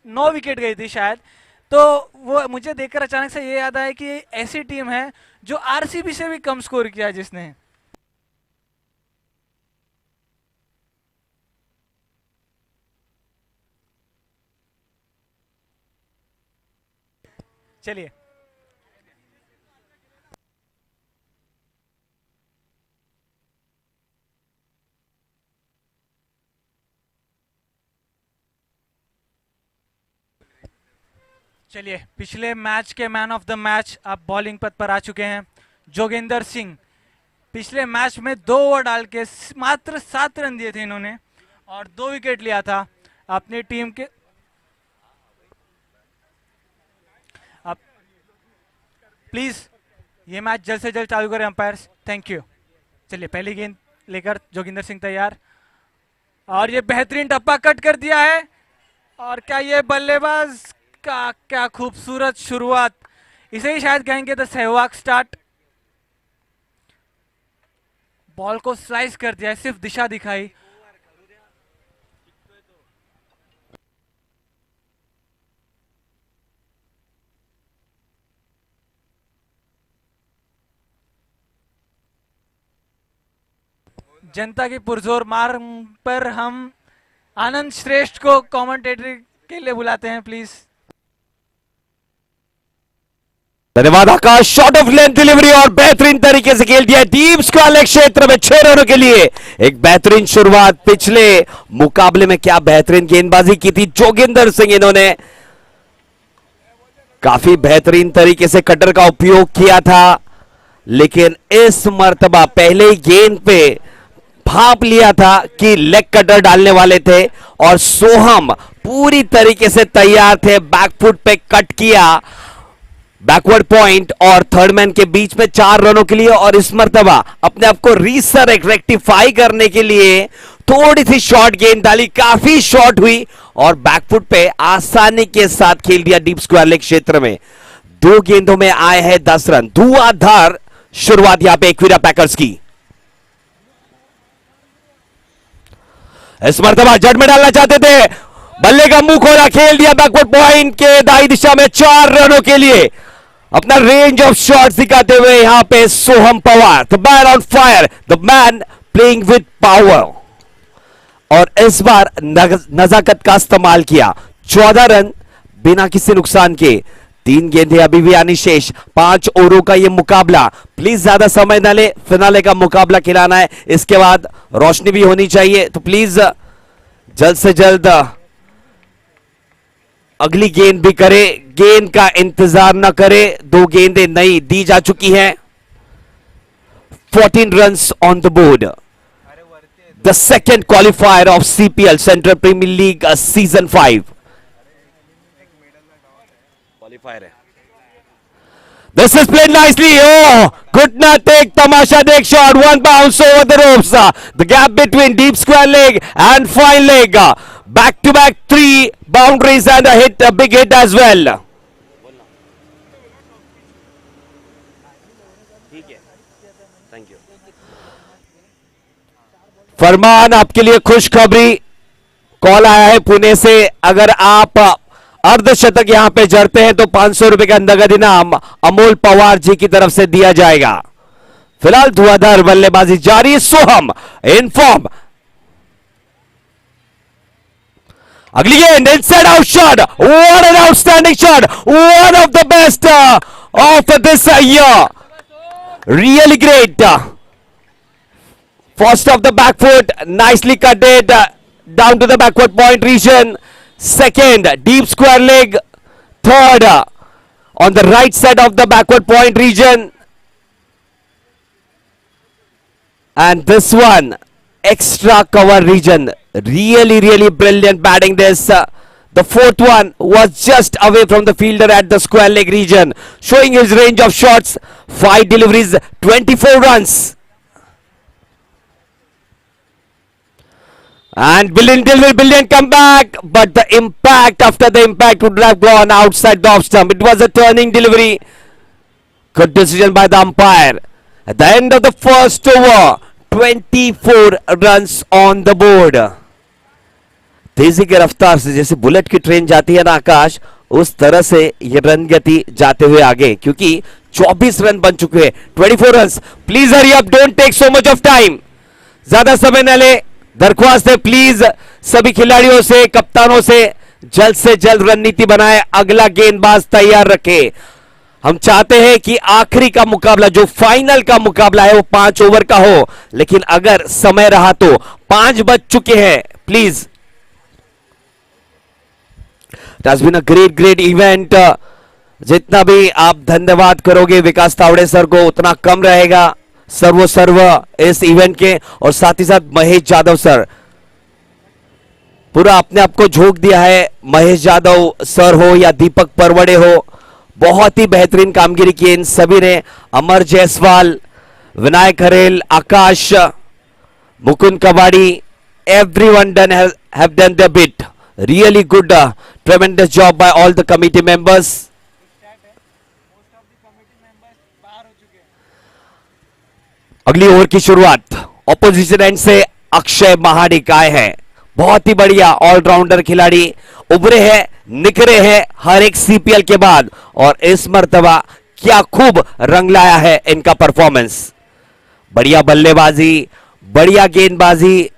9 wicket गई थी शायद। तो वो मुझे देखकर अचानक से ये याद आया कि ऐसी टीम है जो आरसीबी से भी कम स्कोर किया जिसने। चलिए चलिए पिछले मैच के मैन ऑफ द मैच अब बॉलिंग पद पर आ चुके हैं जोगिंदर सिंह। पिछले मैच में 2 ओवर डाल के मात्र 7 रन दिए थे इन्होंने और 2 विकेट लिया था अपनी टीम के। अब प्लीज ये मैच जल्द से जल्द चालू करें अंपायर्स, थैंक यू। चलिए पहली गेंद लेकर जोगिंदर सिंह तैयार और ये बेहतरीन टप्पा कट कर दिया है। और क्या ये बल्लेबाज का क्या खूबसूरत शुरुआत, इसे ही शायद कहेंगे द सहवाग स्टार्ट। बॉल को स्लाइस कर दिया, सिर्फ दिशा दिखाई। जनता की पुरजोर मार पर हम आनंद श्रेष्ठ को कमेंटेटरी के लिए बुलाते हैं प्लीज। धन्यवाद आकाश। शॉट ऑफ लेंथ डिलीवरी और बेहतरीन तरीके से खेल दिया डीप स्क्वायर लेग क्षेत्र में 6 रनों के लिए एक बेहतरीन शुरुआत। पिछले मुकाबले में क्या बेहतरीन गेंदबाजी की थी जोगिंदर सिंह, इन्होंने काफी बेहतरीन तरीके से कटर का उपयोग किया था, लेकिन इस मर्तबा पहले ही गेंद पे भाप लिया था कि लेग कटर डालने वाले थे और सोहम पूरी तरीके से तैयार थे। बैकफुट पे कट किया बैकवर्ड पॉइंट और थर्ड मैन के बीच में 4 रनों के लिए। और इस मर्तबा अपने आप को रीसर रेक्टिफाई करने के लिए थोड़ी सी शॉर्ट गेंद डाली, काफी शॉर्ट हुई और बैकफुट पे आसानी के साथ खेल दिया डीप स्क्वायर लेग क्षेत्र में। 2 गेंदों में आए हैं 10 रन। धुआंधार शुरुआत यहां पे एक्विरा पैकर्स की। इस मर्तबा जड़ में डालना चाहते थे, बल्ले का मुंह खोला, खेल दिया बैकवर्ड पॉइंट के दाई दिशा में 4 रनों के लिए। अपना रेंज ऑफ शॉट्स दिखाते हुए यहां पे Soham Pawar, the man on fire, the man playing with power. और इस बार नजाकत का इस्तेमाल किया। 14 रन बिना किसी नुकसान के। 3 गेंदें अभी भी आनी शेष। 5 ओवरों का यह मुकाबला। प्लीज ज्यादा समय न ले, फिनाले का मुकाबला खिलाना है, इसके बाद रोशनी भी होनी चाहिए, तो प्लीज जल्द से जल्द अगली गेंद भी करे, गेंद का इंतजार न करे। 2 गेंदें नई दी जा चुकी हैं। 14 runs on the board. The second qualifier of CPL central premier league season 5 qualifier है। This is played nicely. Oh, could not take Tamasha Dek shot. One bounce over the ropes. The gap between deep square leg and fine leg. Back to back 3 boundaries and a hit, a big hit as well. Thank you. फरमान, आपके लिए खुशखबरी call आया है पुणे से। अगर आप अर्धशतक यहां पे जड़ते हैं तो 500 रुपए का नगद इनाम अमोल पवार जी की तरफ से दिया जाएगा। फिलहाल धुआंधार बल्लेबाजी जारी। सोहम इन फॉर्म। अगली गेंद inside out shot. What an outstanding shot, one of the best of this year, really great. First of the back foot, nicely कटेड down to the backward point region. Second, deep square leg. Third, on the right side of the backward point region. And this one, extra cover region. Really brilliant batting this. The fourth one was just away from the fielder at the square leg region, showing his range of shots. 5 deliveries, 24 runs. And brilliant comeback, but the impact, after the impact, would have gone outside the off stump. It was a turning delivery. Good decision by the umpire. At the end of the first over, 24 runs on the board. तेजी की रफ्तार से जैसे bullet की train जाती है ना आकाश, उस तरह से ये रन गति जाते हुए आगे, क्योंकि 24 रन बन चुके हैं, 24 run. Please hurry up, don't take so much of time, ज्यादा समय न ले। दरख्वास्त है प्लीज सभी खिलाड़ियों से, कप्तानों से जल्द रणनीति बनाए, अगला गेंदबाज तैयार रखे। हम चाहते हैं कि आखिरी का मुकाबला, जो फाइनल का मुकाबला है, वो 5 ओवर का हो, लेकिन अगर समय रहा तो 5 बज चुके हैं। Please, it has been a great event. जितना भी आप धन्यवाद करोगे विकास तावड़े सर को, उतना कम रहेगा। सर्व इस इवेंट के, और साथ ही साथ महेश यादव सर, पूरा अपने आप को झोंक दिया है। महेश यादव सर हो या दीपक परवड़े हो, बहुत ही बेहतरीन कामगिरी की इन सभी ने। अमर जायसवाल, विनायक हरेल, आकाश, मुकुंद कबाड़ी, everyone have done their bit. Really good, tremendous job by all the committee members. अगली ओवर की शुरुआत ऑपोजिशन एंड से अक्षय महाडिक आए हैं। बहुत ही बढ़िया ऑलराउंडर खिलाड़ी, उभरे हैं, निकरे हैं हर एक सीपीएल के बाद, और इस मर्तबा क्या खूब रंग लाया है इनका परफॉर्मेंस। बढ़िया बल्लेबाजी, बढ़िया गेंदबाजी,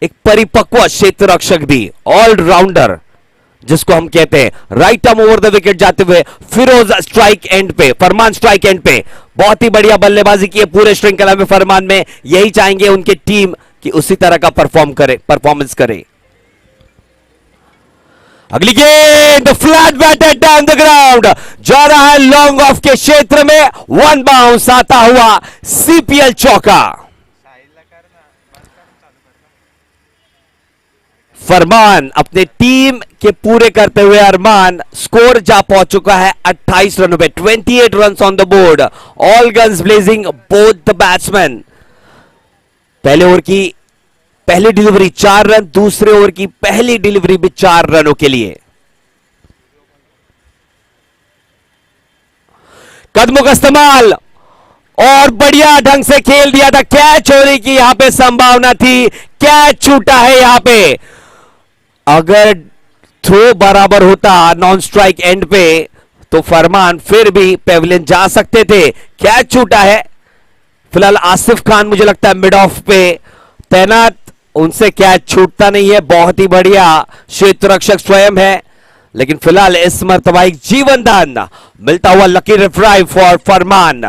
एक परिपक्व क्षेत्र रक्षक भी, ऑलराउंडर जिसको हम कहते हैं। Right arm over the wicket जाते हुए फिरोज स्ट्राइक एंड पे, फरमान स्ट्राइक एंड पे। बहुत ही बढ़िया बल्लेबाजी की है पूरे श्रृंखला में फरमान में। यही चाहेंगे उनकी टीम कि उसी तरह का परफॉर्मेंस करे। अगली गेंद flat batted down the ground, जा रहा है लॉन्ग ऑफ के क्षेत्र में, 1 बाउंस आता हुआ सीपीएल चौका। फरमान अपने टीम के पूरे करते हुए अरमान, स्कोर जा पहुंच चुका है 28 रनों पे, 28 runs on the board, all guns blazing both the batsman. पहले ओवर की पहली डिलीवरी 4 रन, दूसरे ओवर की पहली डिलीवरी भी 4 रनों के लिए। कदमों का इस्तेमाल और बढ़िया ढंग से खेल दिया था, कैच होने की यहां पे संभावना थी, कैच छूटा है यहां पे। अगर थ्रो बराबर होता नॉन स्ट्राइक एंड पे तो फरमान फिर भी पेविलियन जा सकते थे, कैच छूटा है। फिलहाल आसिफ खान मुझे लगता है मिड ऑफ पे तैनात, उनसे कैच छूटता नहीं है। बहुत ही बढ़िया क्षेत्र रक्षक स्वयं है, लेकिन फिलहाल इस मर्तबा एक जीवन दान मिलता हुआ लकी रिट्राइव फॉर फरमान।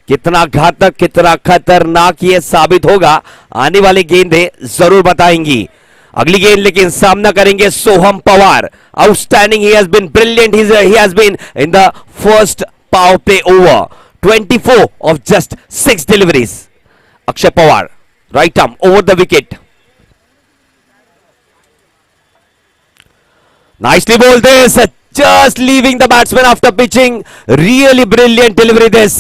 कितना घातक, कितना खतरनाक ये साबित होगा, आने वाली गेंदें जरूर बताएंगी। अगली गेंद लेकिन सामना करेंगे Soham Pawar. Outstanding, he has been brilliant, he has been in the first power play over, 24 of just 6 deliveries. Akshay Pawar, right arm over the wicket. Nicely bowled this, just leaving the batsman after pitching. Really brilliant delivery this.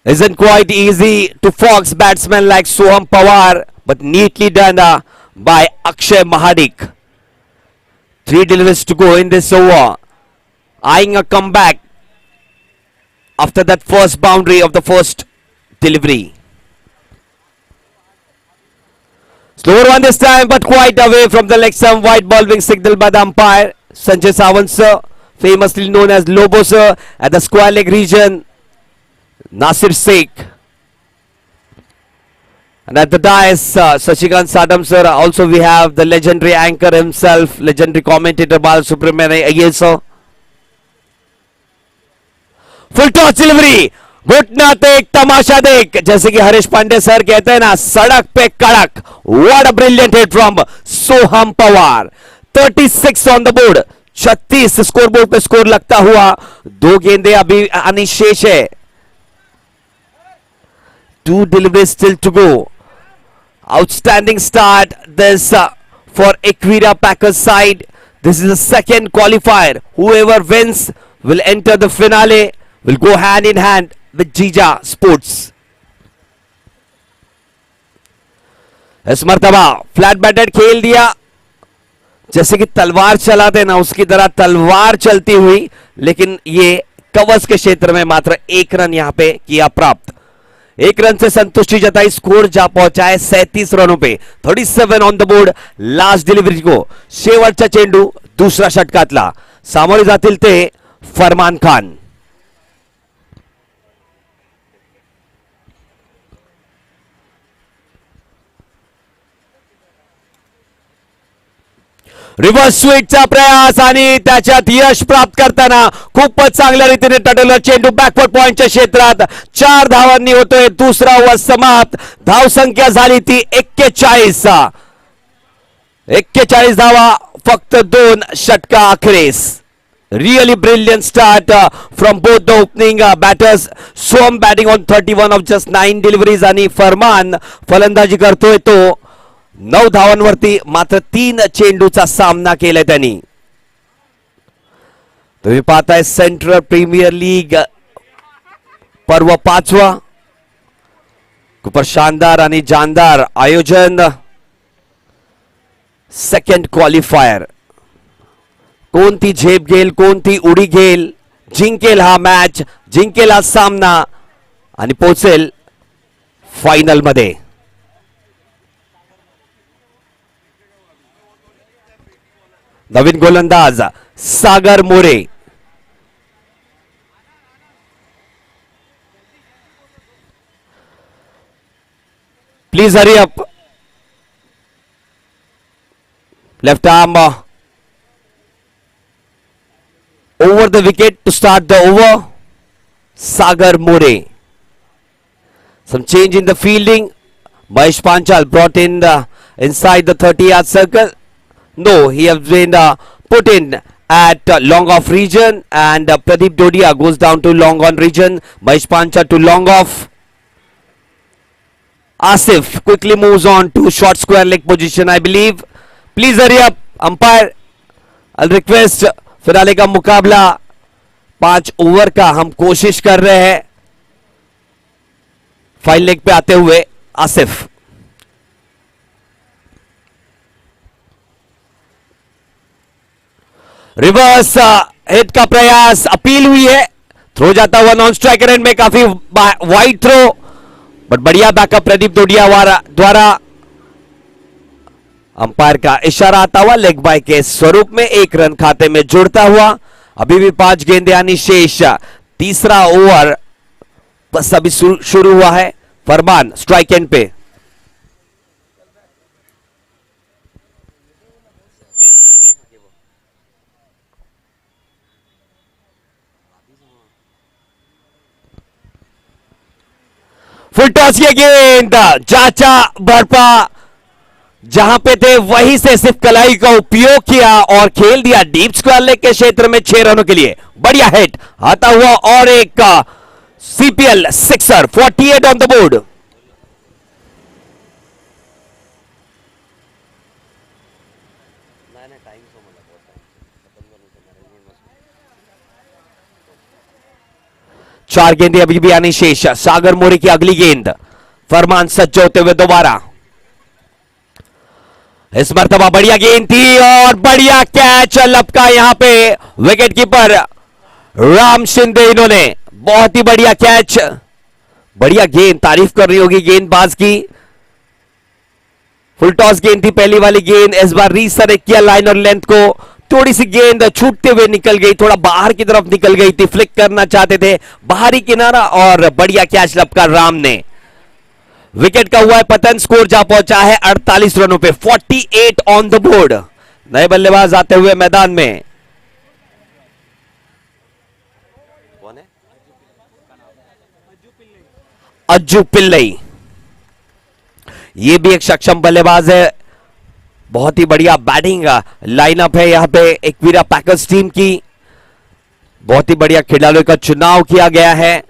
Isn't quite easy to fox batsmen like Soham Pawar, but neatly done by Akshay Mahadik. 3 deliveries to go in this over. Eyeing a comeback after that first boundary of the first delivery. Slower one this time, but quite away from the leg stump. White ball being signaled by the umpire. Sanjay Sawant sir, famously known as Lobo sir, at the square leg region. Nasir Sheikh. And at the dais, Sashikant Sadam sir. Also we have the legendary anchor himself, legendary commentator Balasubramanian Iyer sir. Full toss delivery, घुटना देख तमाशा देख, जैसे कि Harish Pandey sir कहते हैं ना, सड़क पे कड़क। What a brilliant hit from Soham Pawar. 36 on the board, 36 score board पे स्कोर लगता हुआ। 2 गेंदें अभी आनी शेष है, 2 deliveries still to go. Outstanding start this for Equira Packers side. This is the second qualifier. Whoever wins will enter the finale, will go hand in hand with Jija Sports. इस मर्तबा flat batted खेल दिया, जैसे कि तलवार चलाते ना उसकी तरह तलवार चलती हुई, लेकिन ये कवच के क्षेत्र में मात्र 1 रन यहां पे किया प्राप्त। एक रन से संतुष्टि जताई, स्कोर जा पहुंचा है 37 रनों पे। 37 on the board. Last delivery को शेवटचा चेंडू दुसरा षटकातला, सामोरे जातील ते फरमान खान। रिव्हर्स स्वीटचा प्रयास आणि त्याच्यात यश प्राप्त करताना खूपच चांगल्या रीतीने टटवलं चेंडू बॅकवर्ड पॉइंटच्या क्षेत्रात। 4 धावांनी होतोय दुसरा ओव्हर समाप्त। धावसंख्या झाली ती 41। 41 धावा फक्त 2 षटका अखेरीस। Really brilliant start from both the opening batters. Soham batting on 31 off just 9 deliveries आणि फरमान फलंदाजी करतोय तो 9 धावांवरती मात्र 3 चेंडूचा सामना केलाय त्यांनी। तुम्ही पाहताय सेंट्रल प्रीमियर लीग पर्व 5वा, खूप शानदार आणि जानदार आयोजन। सेकंड क्वालिफायर, कोणती झेप घेईल, कोणती उडी घेईल, जिंकेल हा मॅच, जिंकेल हा सामना आणि पोहोचेल फायनल मध्ये। नवीन गोलंदाज Sagar More. Please hurry up. Left arm over the wicket to start the over. Sagar More. Some change in the fielding. Mahesh Panchal brought in inside the 30-yard circle. No, he has been put in at long off region, and Pradeep Dodia goes down to long on region. Mahesh Panchal to long off. Asif quickly moves on to short square leg position, I believe. Please hurry up, umpire. I'll request finale का मुकाबला 5 over का हम कोशिश कर रहे हैं। File leg पे आते हुए आसिफ। रिवर्स हिट का प्रयास, अपील हुई है, थ्रो जाता हुआ नॉन स्ट्राइकर एंड में काफी वाइड थ्रो, बट बढ़िया बैकअप प्रदीप दोडिया द्वारा। अंपायर का इशारा आता हुआ लेग बाय के स्वरूप में 1 रन खाते में जुड़ता हुआ। अभी भी 5 गेंदें आनी शेष। तीसरा ओवर बस अभी शुरू हुआ है। फरमान स्ट्राइक एंड पे। फुल टॉस की गेंद, चाचा बरपा जहां पे थे वहीं से सिर्फ कलाई का उपयोग किया और खेल दिया डीप स्क्वायर लेग के क्षेत्र में 6 रनों के लिए। बढ़िया हिट आता हुआ और एक CPL sixer. 48 on the board. चार गेंदें अभी भी आनी शेष। सागर मोरे की अगली गेंद। फरमान सज्ज होते हुए दोबारा। इस मर्तबा बढ़िया गेंद थी और बढ़िया कैच लपका यहां पे विकेट कीपर राम शिंदे। इन्होंने बहुत ही बढ़िया कैच, बढ़िया गेंद, तारीफ कर रही होगी गेंदबाज की। फुल टॉस गेंद थी पहली वाली गेंद। इस बार रीसरेक्ट किया लाइन और लेंथ को, थोड़ी सी गेंद छूटते हुए निकल गई, थोड़ा बाहर की तरफ निकल गई थी, फ्लिक करना चाहते थे बाहरी किनारा और बढ़िया कैच लपका राम ने। विकेट का हुआ है पतन, स्कोर जा पहुंचा है 48 रनों पे। 48 ऑन द बोर्ड। नए बल्लेबाज आते हुए मैदान में। कौन है? अज्जू पिल्लई। ये भी एक सक्षम बल्लेबाज है। बहुत ही बढ़िया बैटिंग लाइनअप है यहां पे एकवीरा पैकर्स टीम की। बहुत ही बढ़िया खिलाड़ियों का चुनाव किया गया है।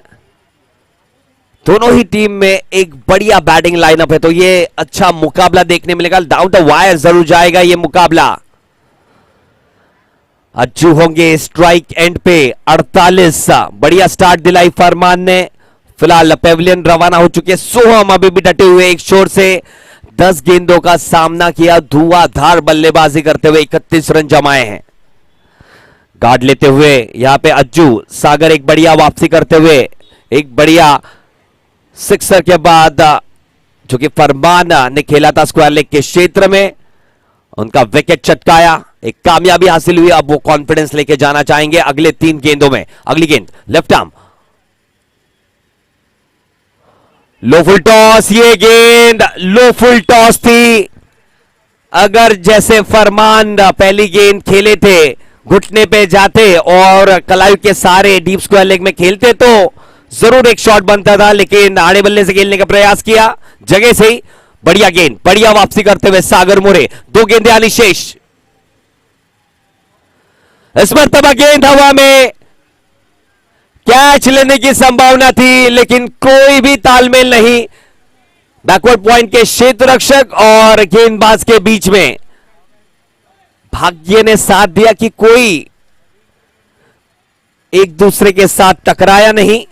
दोनों ही टीम में एक बढ़िया बैटिंग लाइनअप है, तो ये अच्छा मुकाबला देखने मिलेगा। डाउन द वायर जरूर जाएगा ये मुकाबला। अज्जू होंगे स्ट्राइक एंड पे। 48। बढ़िया स्टार्ट दिलाई फरमान ने। फिलहाल पेविलियन रवाना हो चुके। सोहम अभी भी डटे हुए एक छोर से 10 गेंदों का सामना किया, धुआंधार बल्लेबाजी करते हुए 31 रन जमाए हैं। गार्ड लेते हुए यहां पे अज्जू। सागर एक बढ़िया वापसी करते हुए एक बढ़िया सिक्सर के बाद जो कि फरमान ने खेला था स्क्वायर लेग के क्षेत्र में, उनका विकेट चटकाया, एक कामयाबी हासिल हुई। अब वो कॉन्फिडेंस लेके जाना चाहेंगे अगले 3 गेंदों में। अगली गेंद लेफ्ट आर्म, लो फुल टॉस, ये गेंद लो फुल टॉस थी। अगर जैसे फरमान पहली गेंद खेले थे, घुटने पे जाते और कलाई के सारे डीप स्क्वायर लेग में खेलते तो जरूर एक शॉट बनता था, लेकिन आड़े बल्ले से खेलने का प्रयास किया जगह से ही। बढ़िया गेंद, बढ़िया वापसी करते हुए सागर मोरे। 2 गेंदें आनी शेष। इस मरतबा गेंद हवा में, कैच लेने की संभावना थी लेकिन कोई भी तालमेल नहीं बैकवर्ड पॉइंट के क्षेत्र रक्षक और गेंदबाज के बीच में। भाग्य ने साथ दिया कि कोई एक दूसरे के साथ टकराया नहीं।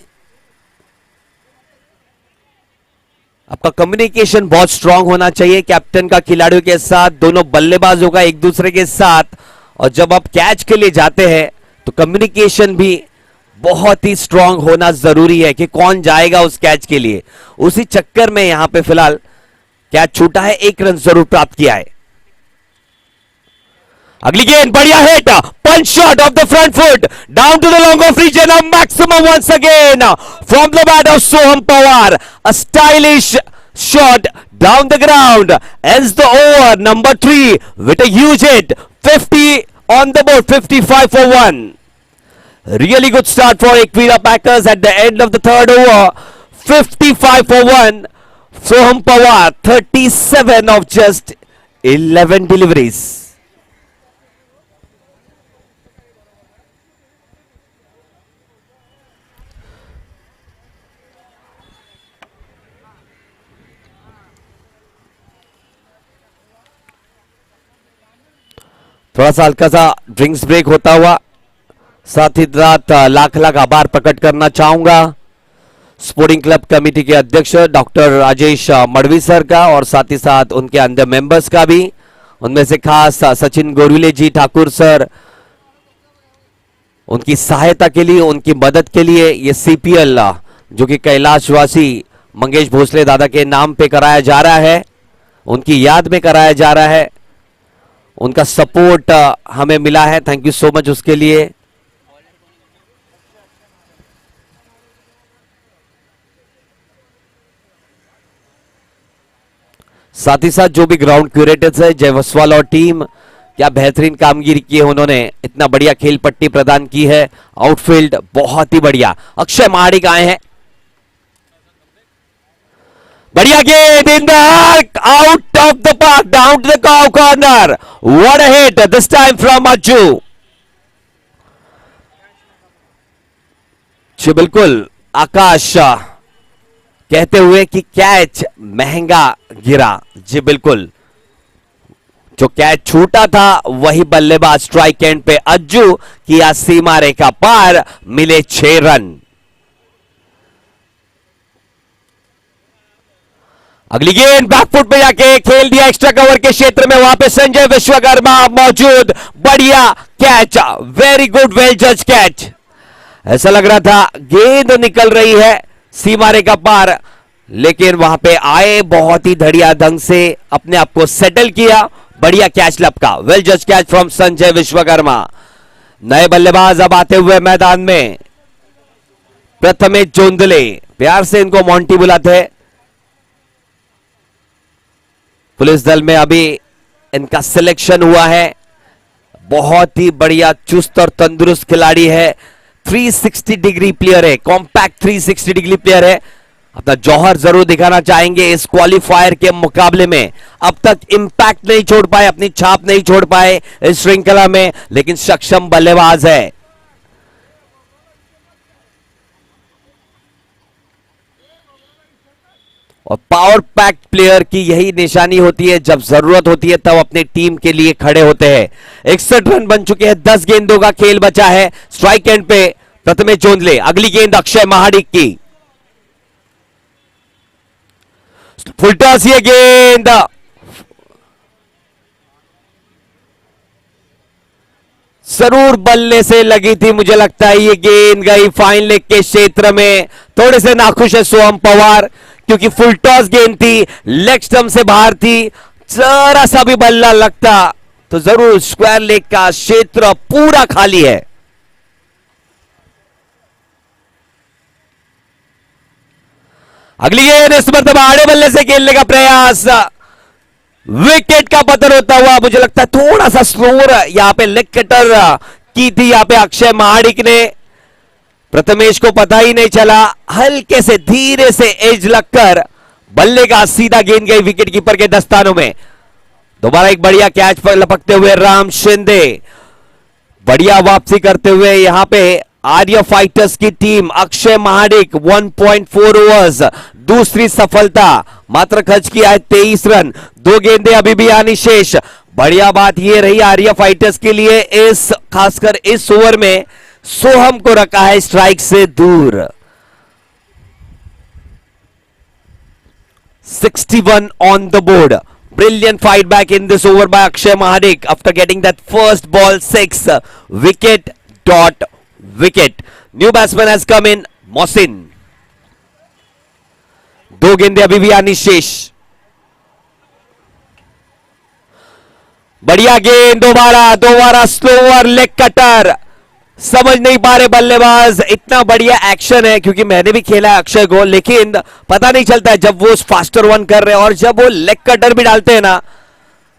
आपका कम्युनिकेशन बहुत स्ट्रांग होना चाहिए कैप्टन का खिलाड़ियों के साथ, दोनों बल्लेबाजों का एक दूसरे के साथ। और जब आप कैच के लिए जाते हैं तो कम्युनिकेशन भी बहुत ही स्ट्रांग होना जरूरी है कि कौन जाएगा उस कैच के लिए। उसी चक्कर में यहां पे फिलहाल कैच छूटा है, 1 रन जरूर प्राप्त किया है। अगली गेंद बढ़िया hit, punch shot off the front foot down to the long off region of maximum once again from the bat of Soham Pawar. A stylish shot down the ground ends the over number 3 with a huge hit. 50 on the board, 55 for 1. Really good start for Equira Packers at the end of the 3rd over. 55 for 1. Soham Pawar 37 of just 11 deliveries. थोड़ा सा हल्का सा drinks break होता हुआ, साथ ही साथ लाख लाख आभार प्रकट करना चाहूंगा स्पोर्टिंग क्लब कमेटी के अध्यक्ष डॉक्टर राजेश मड़वी सर का और साथ ही साथ उनके अंदर मेंबर्स का भी। उनमें से खास सचिन गोरुले जी ठाकुर सर, उनकी सहायता के लिए, उनकी मदद के लिए ये सीपीएल जो कि कैलाशवासी मंगेश भोसले दादा के नाम पे कराया जा रहा है, उनकी याद में कराया जा रहा है। उनका सपोर्ट हमें मिला है, थैंक यू सो मच उसके लिए। साथ ही साथ जो भी ग्राउंड क्यूरेटर्स है, जय वसवाल और टीम, क्या बेहतरीन कामगिरी की है उन्होंने, इतना बढ़िया खेल पट्टी प्रदान की है। आउटफील्ड बहुत ही बढ़िया। अक्षय महाडिक आए हैं, बढ़िया गेंद in the arc, out of the park, down to the corner. What a hit this time from Ajju. जी बिल्कुल, आकाश कहते हुए कि कैच महंगा गिरा। जी बिल्कुल, जो कैच छूटा था वही बल्लेबाज स्ट्राइक एंड पे अज्जू किया सीमा रेखा पार, मिले 6 रन। अगली गेंद बैकफुट पे जाके खेल दिया एक्स्ट्रा कवर के क्षेत्र में, वहां पे संजय विश्वकर्मा मौजूद। बढ़िया कैच, वेरी गुड, वेल जज कैच। ऐसा लग रहा था गेंद निकल रही है सीमा रेखा पार, लेकिन वहां पे आए, बहुत ही बढ़िया ढंग से अपने आप को सेटल किया। बढ़िया कैच लपका, वेल जज कैच फ्रॉम संजय विश्वकर्मा। नए बल्लेबाज अब आते हुए मैदान में, प्रथमेश जोंदले, प्यार से इनको मोंटी बुलाते हैं। पुलिस दल में अभी इनका सिलेक्शन हुआ है। बहुत ही बढ़िया चुस्त और तंदुरुस्त खिलाड़ी है, 360 डिग्री प्लेयर है, कॉम्पैक्ट 360 डिग्री प्लेयर है। अपना जौहर जरूर दिखाना चाहेंगे इस क्वालिफायर के मुकाबले में। अब तक इंपैक्ट नहीं छोड़ पाए, अपनी छाप नहीं छोड़ पाए इस श्रृंखला में, लेकिन सक्षम बल्लेबाज है। और पावर पैक्ड प्लेयर की यही निशानी होती है, जब जरूरत होती है तब अपनी टीम के लिए खड़े होते हैं। 61 रन बन चुके हैं, 10 गेंदों का खेल बचा है। स्ट्राइक एंड पे प्रथमेश जोंदले। अगली गेंद अक्षय महाडिक की, फुल टॉस, ये गेंद जरूर बल्ले से लगी थी। मुझे लगता है ये गेंद गई फाइन लेग के क्षेत्र में। थोड़े से नाखुश है सोहम पवार क्योंकि फुल टॉस गेंद थी, लेग स्टंप से बाहर थी। जरा सा भी बल्ला लगता तो जरूर स्क्वायर लेग का क्षेत्र पूरा खाली है। अगली गेंद इस मरतबा आड़े बल्ले से खेलने का प्रयास, विकेट का पतन होता हुआ। मुझे लगता है थोड़ा सा स्लोअर यहां पे लेग कटर की थी यहां पे अक्षय महाडिक ने। प्रथमेश को पता ही नहीं चला, हल्के से धीरे से एज लगकर बल्ले का सीधा गेंद गई विकेट कीपर के दस्तानों में। दोबारा एक बढ़िया कैच पर लपकते हुए राम शिंदे, बढ़िया वापसी करते हुए यहां पे आर्य फाइटर्स की टीम। अक्षय महाडिक 1.4 ओवर्स, दूसरी सफलता, मात्र खर्च किया है 23 रन, 2 गेंदें अभी भी आनी शेष। बढ़िया बात यह रही आर्य फाइटर्स के लिए इस खासकर इस ओवर में सोहम को रखा है स्ट्राइक से दूर। 61 on the board. Brilliant fight back in this over by Akshay Mahadik after getting that first ball 6. Wicket dot wicket. New batsman has come in, Mohsin. 2 गेंदें अभी भी आनी शेष। बढ़िया गेंद, दोबारा स्लोअर लेग कटर। समझ नहीं पा रहे बल्लेबाज, इतना बढ़िया एक्शन है क्योंकि मैंने भी खेला है अक्षय को, लेकिन पता नहीं चलता है जब वो फास्टर वन कर रहे हैं और जब वो लेग कटर भी डालते हैं ना,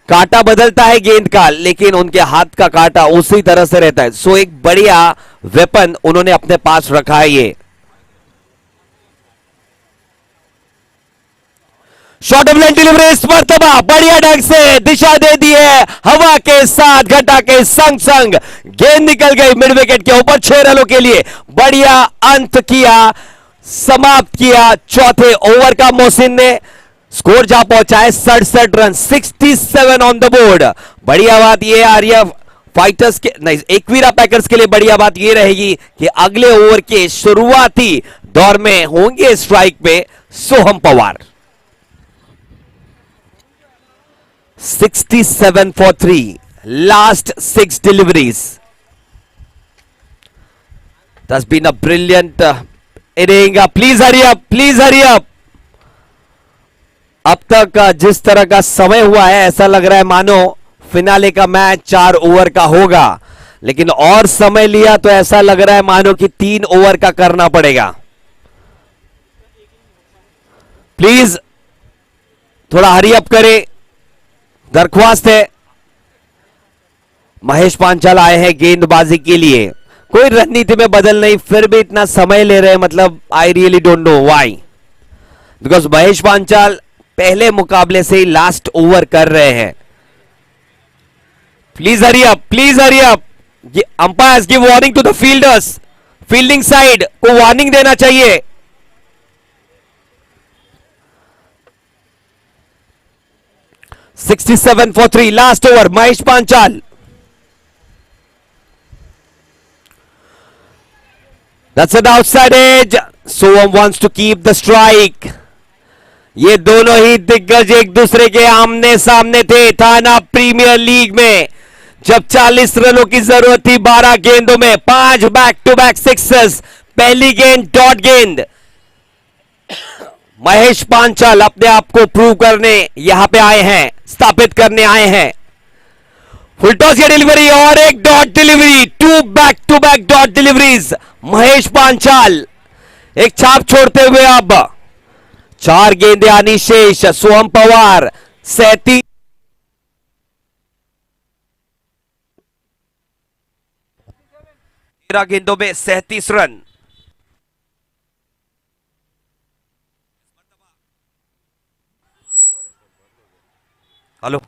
कांटा बदलता है गेंद का लेकिन उनके हाथ का कांटा उसी तरह से रहता है। सो एक बढ़िया वेपन उन्होंने अपने पास रखा है। ये शॉर्ट ऑफ लेंथ डिलीवरी इस मर्तबा बढ़िया ढंग से दिशा दे दी है, हवा के साथ घटा के संग संग गेंद निकल गई मिड विकेट के ऊपर। 6 रनों के लिए बढ़िया अंत किया, समाप्त किया चौथे ओवर का। मोहसिन ने स्कोर जा पहुंचा है 67 रन, 67 ऑन द बोर्ड। बढ़िया बात यह आर्य फाइटर्स के नहीं, एकवीरा पैकर्स के लिए बढ़िया बात यह रहेगी कि अगले ओवर के शुरुआती दौर में होंगे स्ट्राइक पे Soham Pawar. 67 for 3, last 6 deliveries. That's been a brilliant inning. Please hurry up, please hurry up. अब तक जिस तरह का समय हुआ है ऐसा लग रहा है मानो फिनाले का मैच 4 ओवर का होगा, लेकिन और समय लिया तो ऐसा लग रहा है मानो कि 3 ओवर का करना पड़ेगा। प्लीज थोड़ा हरी अप करें, दरख्वास्त है। महेश पांचाल आए हैं गेंदबाजी के लिए, कोई रणनीति में बदल नहीं, फिर भी इतना समय ले रहे हैं, मतलब I really don't know why, because Mahesh Panchal पहले मुकाबले से ही लास्ट ओवर कर रहे हैं। Please hurry up, please hurry up. Umpires give warning to the fielders, fielding side को वार्निंग देना चाहिए। $67 for 3, last over. Mahesh Panchal. That's an outside edge. Soham wants to keep the strike. ये दोनों ही दिग्गज एक दूसरे के आमने सामने थे थाना प्रीमियर लीग में, जब 40 रनों की जरूरत थी 12 गेंदों में, 5 बैक टू बैक सिक्सेस। पहली गेंद डॉट गेंद। महेश पांचाल अपने आप को प्रूव करने यहां पे आए हैं, स्थापित करने आए हैं। फुल टॉस की डिलीवरी और एक dot delivery, 2 back to back dot deliveries. Mahesh Panchal एक छाप छोड़ते हुए अब 4 गेंदें आनी शेष। सोहम पवार 37 गेंदों में 37 रन। हेलो,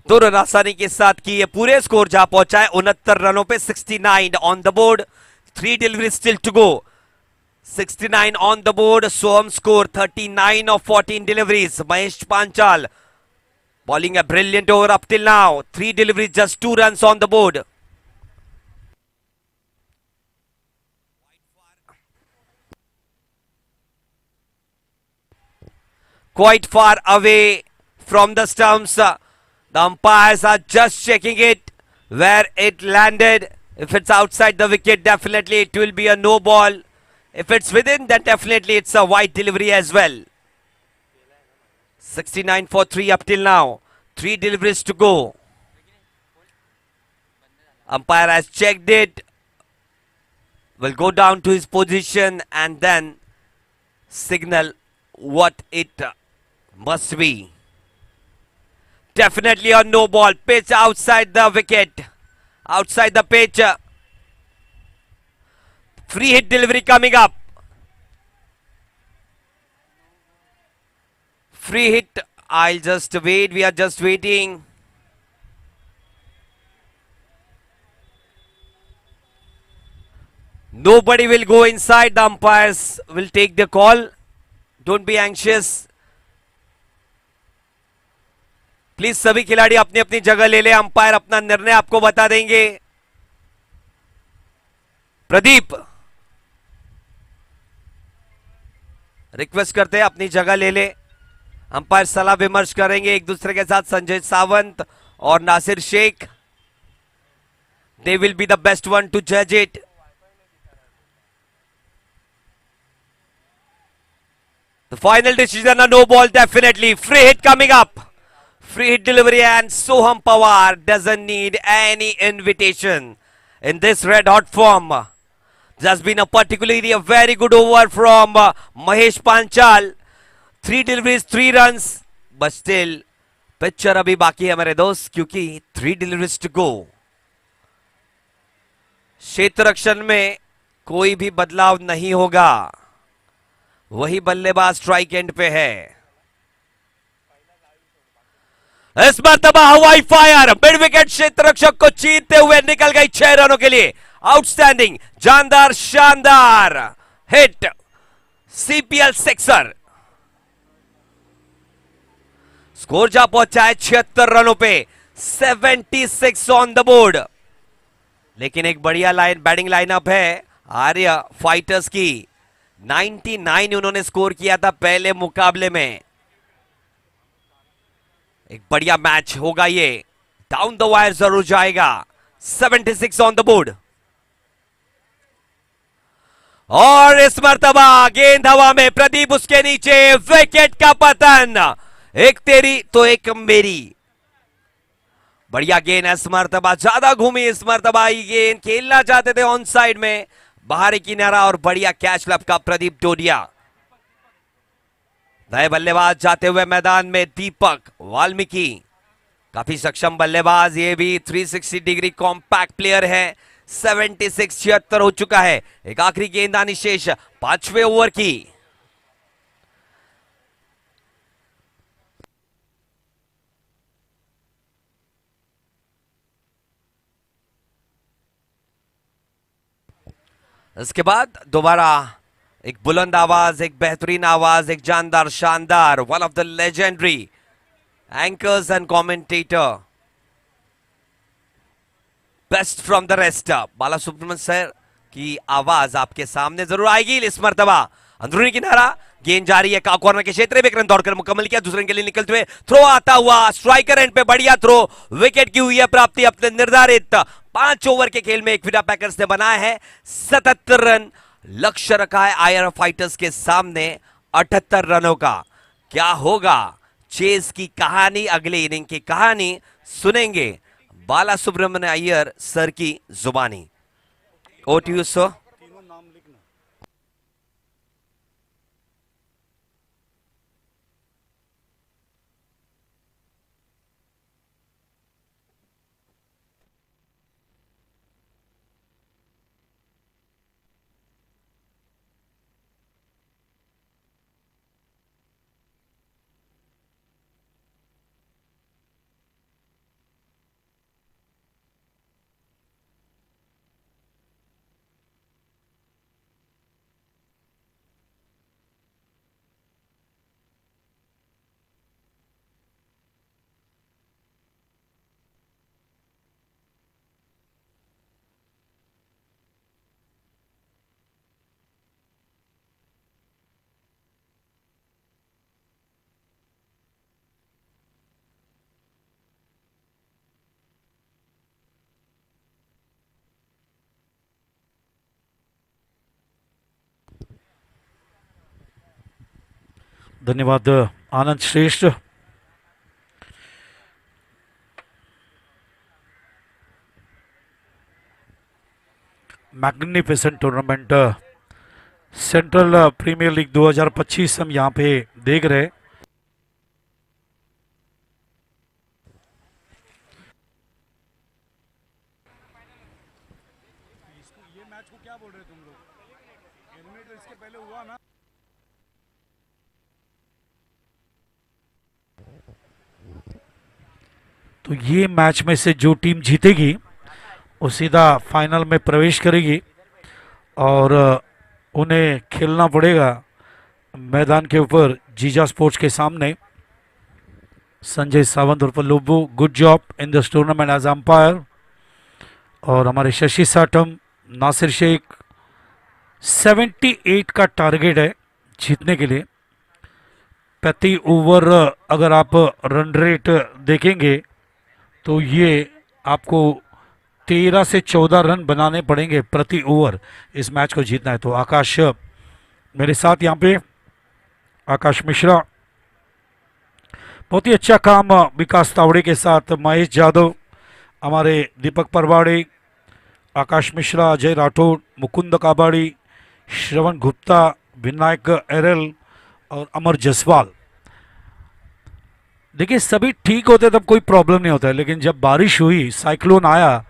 2 रन आसानी के साथ की ये पूरे स्कोर जा पहुंचा है 69 रनों पे। 69 on the board, 3 delivery still to go. 69 on the board. Soham score 39 of 14 deliveries. Mahesh Panchal bowling a brilliant over up till now. 3 deliveries, just 2 runs on the board. Quite far away from the stumps. The umpires are just checking it where it landed. If it's outside the wicket, definitely it will be a no ball. If it's within, then definitely it's a wide delivery as well. 69 for 3 up till now. 3 deliveries to go. Umpire has checked it. Will go down to his position and then signal what it must be. Definitely a no ball. Pitch outside the wicket. Outside the pitch. Free hit delivery coming up. Free hit. I'll just wait. We are just waiting. Nobody will go inside. The umpires will take the call. Don't be anxious. Please सभी खिलाड़ी अपनी अपनी जगह ले ले. Umpire अपना निर्णय आपको बता देंगे. प्रदीप रिक्वेस्ट करते हैं अपनी जगह ले ले. अंपायर सलाह विमर्श करेंगे एक दूसरे के साथ. संजय सावंत और Nasir Shaikh. They will be the best one to जज it. The final decision, a no ball, definitely. Free hit coming up. Free hit delivery, and Soham Pawar doesn't need any invitation in this red hot form. There's been a particularly a very good over from Mahesh Panchal. 3 deliveries, 3 runs. But still, picture अभी बाकी है मेरे दोस्त, क्योंकि 3 deliveries to go. क्षेत्र रक्षण में कोई भी बदलाव नहीं होगा. वही बल्लेबाज स्ट्राइक एंड पे है. इस मरतबा हवाई फायर मिड विकेट क्षेत्र रक्षक को चीरते हुए निकल गई 6 रनों के लिए. आउटस्टैंडिंग, जानदार, शानदार हिट. CPL sixer. स्कोर जा पहुंचा है 76 रनों पे. 76 ऑन द बोर्ड. लेकिन एक बढ़िया लाइन बैटिंग लाइनअप है आर्य फाइटर्स की. 99 उन्होंने स्कोर किया था पहले मुकाबले में. एक बढ़िया मैच होगा ये. डाउन द वायर जरूर जाएगा. 76 ऑन द बोर्ड. और इस मर्तबा गेंद हवा में. प्रदीप उसके नीचे. विकेट का पतन. एक तेरी तो एक मेरी. बढ़िया गेंद इस मर्तबा. ज्यादा घूमी इस मर्तबा. ये गेंद खेलना चाहते थे ऑन साइड में. बाहरी किनारा और बढ़िया कैच लपका प्रदीप टोडिया. नए बल्लेबाज जाते हुए मैदान में दीपक वाल्मीकि. काफी सक्षम बल्लेबाज. ये भी 360 डिग्री कॉम्पैक्ट प्लेयर है. 76 हो चुका है. एक आखिरी गेंद आनी शेष 5वें ओवर की. इसके बाद दोबारा एक बुलंद आवाज, एक बेहतरीन आवाज, एक जानदार, शानदार. One of the legendary anchors and commentator, best from the rest. Bala Subramaniam sir की आवाज आपके सामने जरूर आएगी. इस मर्तबा अंदरूनी किनारा. गेंद जारी है का कॉर्नर के क्षेत्र में. एक रन दौड़कर मुकम्मल किया. दूसरे रन के लिए निकलते हुए थ्रो आता हुआ. स्ट्राइकर एंड पे बढ़िया थ्रो. विकेट की हुई है प्राप्ति. अपने निर्धारित 5 ओवर के खेल में एक विडा पैकर्स ने बनाया है 77 रन. लक्ष्य रखा है आयर फाइटर्स के सामने 78 रनों का. क्या होगा चेस की कहानी, अगले इनिंग की कहानी सुनेंगे बाला सुब्रमण्यम अय्यर सर की जुबानी. Over to you sir. धन्यवाद Anand Shreshtha. Magnificent tournament central premier league 2025 हम यहाँ पे देख रहे हैं। ये मैच को क्या बोल रहे तुम लोग? एलिमिनेटर इसके पहले हुआ ना? तो ये मैच में से जो टीम जीतेगी वो सीधा फाइनल में प्रवेश करेगी और उन्हें खेलना पड़ेगा मैदान के ऊपर जीजा स्पोर्ट्स के सामने। संजय सावंत उर्फ Lobo, good job in this tournament as umpire. और हमारे शशि साटम, नासिर शेख, 78 का टारगेट है जीतने के लिए। प्रति ओवर अगर आप रन रेट देखेंगे तो ये आपको 13 से 14 रन बनाने पड़ेंगे प्रति ओवर इस मैच को जीतना है। तो आकाश मेरे साथ यहाँ पे, आकाश मिश्रा, बहुत ही अच्छा काम विकास तावड़े के साथ, महेश जादव, हमारे दीपक परवाड़े, आकाश मिश्रा, अजय राठौड़, मुकुंद काबाड़ी, श्रवण गुप्ता, विनायक एरल और अमर जसवाल। देखिए सभी ठीक होते तब कोई प्रॉब्लम नहीं होता है, लेकिन जब बारिश हुई, साइक्लोन आया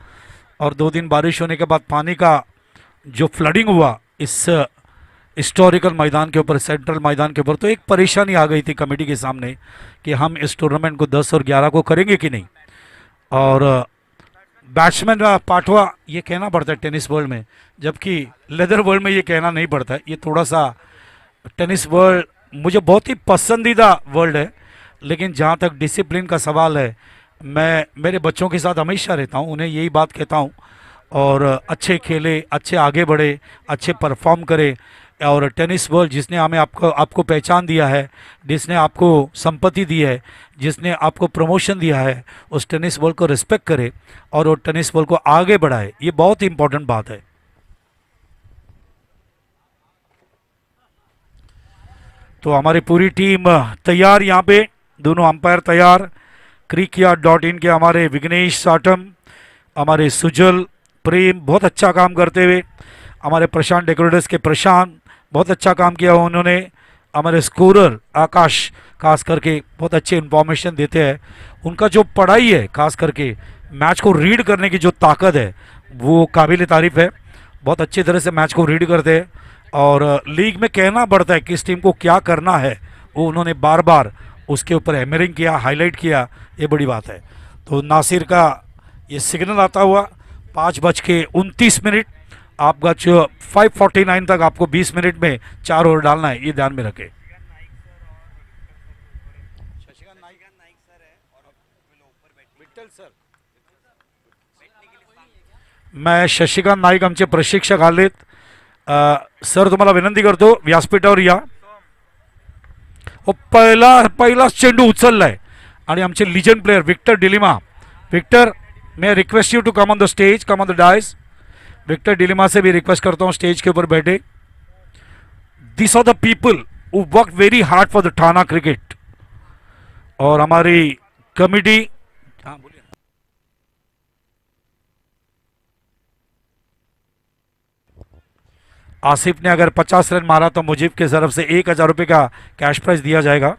और 2 दिन बारिश होने के बाद पानी का जो फ्लडिंग हुआ इस हिस्टोरिकल मैदान के ऊपर, सेंट्रल मैदान के ऊपर, तो एक परेशानी आ गई थी कमेटी के सामने कि हम इस टूर्नामेंट को 10 और 11 को करेंगे कि नहीं। और बैट्समैन पाठवा ये कहना पड़ता है टेनिस वर्ल्ड में, जबकि लेदर वर्ल्ड में ये कहना नहीं पड़ता है। ये थोड़ा सा टेनिस वर्ल्ड मुझे बहुत ही पसंदीदा वर्ल्ड है, लेकिन जहाँ तक डिसिप्लिन का सवाल है, मैं मेरे बच्चों के साथ हमेशा रहता हूँ, उन्हें यही बात कहता हूँ और अच्छे खेले, अच्छे आगे बढ़े, अच्छे परफॉर्म करे। और टेनिस वर्ल्ड जिसने हमें आपको पहचान दिया है, जिसने आपको संपत्ति दी है, जिसने आपको प्रमोशन दिया है, उस टेनिस वर्ल्ड को रिस्पेक्ट करे और वो टेनिस वर्ल्ड को आगे बढ़ाए। ये बहुत ही इंपॉर्टेंट बात है। तो हमारी पूरी टीम तैयार, यहाँ पे दोनों अंपायर तैयार। cricket.in के हमारे विघ्नेश साटम, हमारे सुजल प्रेम बहुत अच्छा काम करते हुए, हमारे प्रशांत डेकोरेटर्स के प्रशांत बहुत अच्छा काम किया उन्होंने, हमारे स्कोरर आकाश खास करके बहुत अच्छे इन्फॉर्मेशन देते हैं। उनका जो पढ़ाई है, खास करके मैच को रीड करने की जो ताकत है, वो काबिल तारीफ है। बहुत अच्छी तरह से मैच को रीड करते हैं और लीग में कहना पड़ता है किस टीम को क्या करना है, वो उन्होंने बार बार उसके ऊपर हैमरिंग किया, हाईलाइट किया, ये बड़ी बात है। तो नासिर का ये सिग्नल आता हुआ 5:29, आपका जो 5:49 तक आपको 20 मिनट में 4 ओवर डालना है, ये ध्यान में रखें। मैं शशिकांत नाईक आमचे प्रशिक्षक आलेत, सर तुम्हाला विनंती करतो व्यासपीठावर या। पहिलाच चेंडू उचललाय आणि आमचे legend player Victor Dlima, Victor मैं request you to come on the stage, come on the dais. Victor Dlima से भी रिक्वेस्ट करता हूँ स्टेज के ऊपर बैठे। This are the people who work very hard for the Thane cricket. और हमारी कमिटी, हाँ बोलिए। आसिफ ने अगर 50 रन मारा तो मुजीब की तरफ से 1000 रुपये का कॅश प्राइज दिया जाएगा।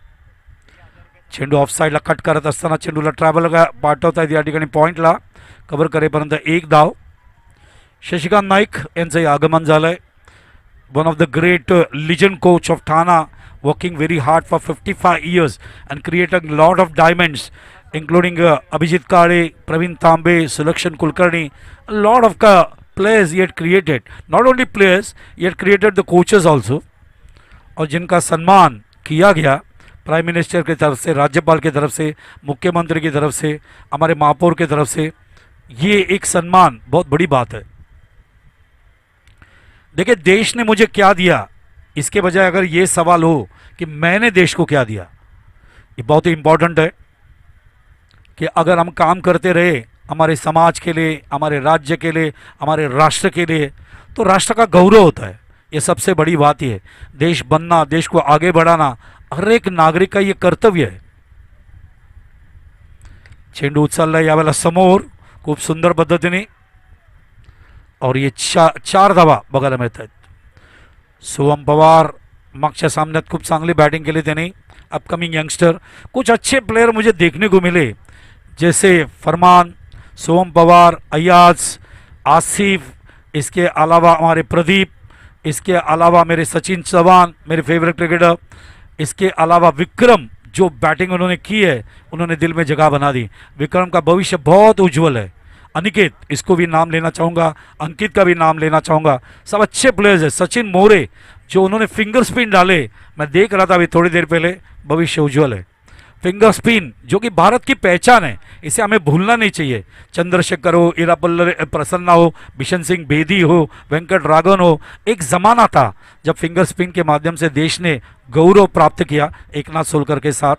चेंडू ऑफ साइडला कट करत असताना चेंडूला ट्रॅव्हलला पाठवता या ठिकाणी पॉइंटला कव्हर करेपर्यंत 1 धाव। शशिकांत नाईक यांचं आगमन झालंय। One of the great legend coach of Thane, working very hard for 55 years and creating lot of diamonds including Abhijit Kale, Praveen Tambe, Selection Kulkarni, a lot of players he had created. Not only players, he had created the coaches also. और जिनका सम्मान किया गया prime minister की तरफ से, राज्यपाल की तरफ से, मुख्यमंत्री की तरफ से, हमारे महापौर की तरफ से, ये एक सम्मान बहुत बड़ी बात है। देखिए देश ने मुझे क्या दिया, इसके बजाय अगर ये सवाल हो कि मैंने देश को क्या दिया, ये बहुत ही इंपॉर्टेंट है कि अगर हम काम करते रहे हमारे समाज के लिए, हमारे राज्य के लिए, हमारे राष्ट्र के लिए, तो राष्ट्र का गौरव होता है। ये सबसे बड़ी बात ही है। देश बनना, देश को आगे बढ़ाना हर एक नागरिक का ये कर्तव्य आहे. चेंडू उचलला यावेळेला समोर खूप सुंदर पद्धतीने और ये चार धावा बघायला मिळत आहेत. सोहम पवार मागच्या सामन्यात खूप चांगली बॅटिंग केली त्यांनी. अपकमिंग यंगस्टर कुछ अच्छे प्लेयर मुझे देखने को मिले जैसे फरमान, सोहम पवार, अयाज, आसिफ, इसके अलावा हमारे प्रदीप, इसके अलावा मेरे सचिन चौहान मेरे फेवरेट क्रिकेटर, इसके अलावा विक्रम जो बैटिंग उन्होंने की है उन्होंने दिल में जगह बना दी. विक्रम का भविष्य बहुत उज्जवल है. अनिकेत इसको भी नाम लेना चाहूँगा, अंकित का भी नाम लेना चाहूँगा. सब अच्छे प्लेयर्स हैं. सचिन मोरे जो उन्होंने फिंगर स्पिन डाले, मैं देख रहा था अभी थोड़ी देर पहले, भविष्य उज्जवल है. फिंगर स्पिन जो कि भारत की पहचान है, इसे हमें भूलना नहीं चाहिए. चंद्रशेखर हो, इरापल्लर प्रसन्ना हो, बिशन सिंह बेदी हो, वेंकट राघवन हो, एक ज़माना था जब फिंगर स्पिन के माध्यम से देश ने गौरव प्राप्त किया एकनाथ सोलकर के साथ.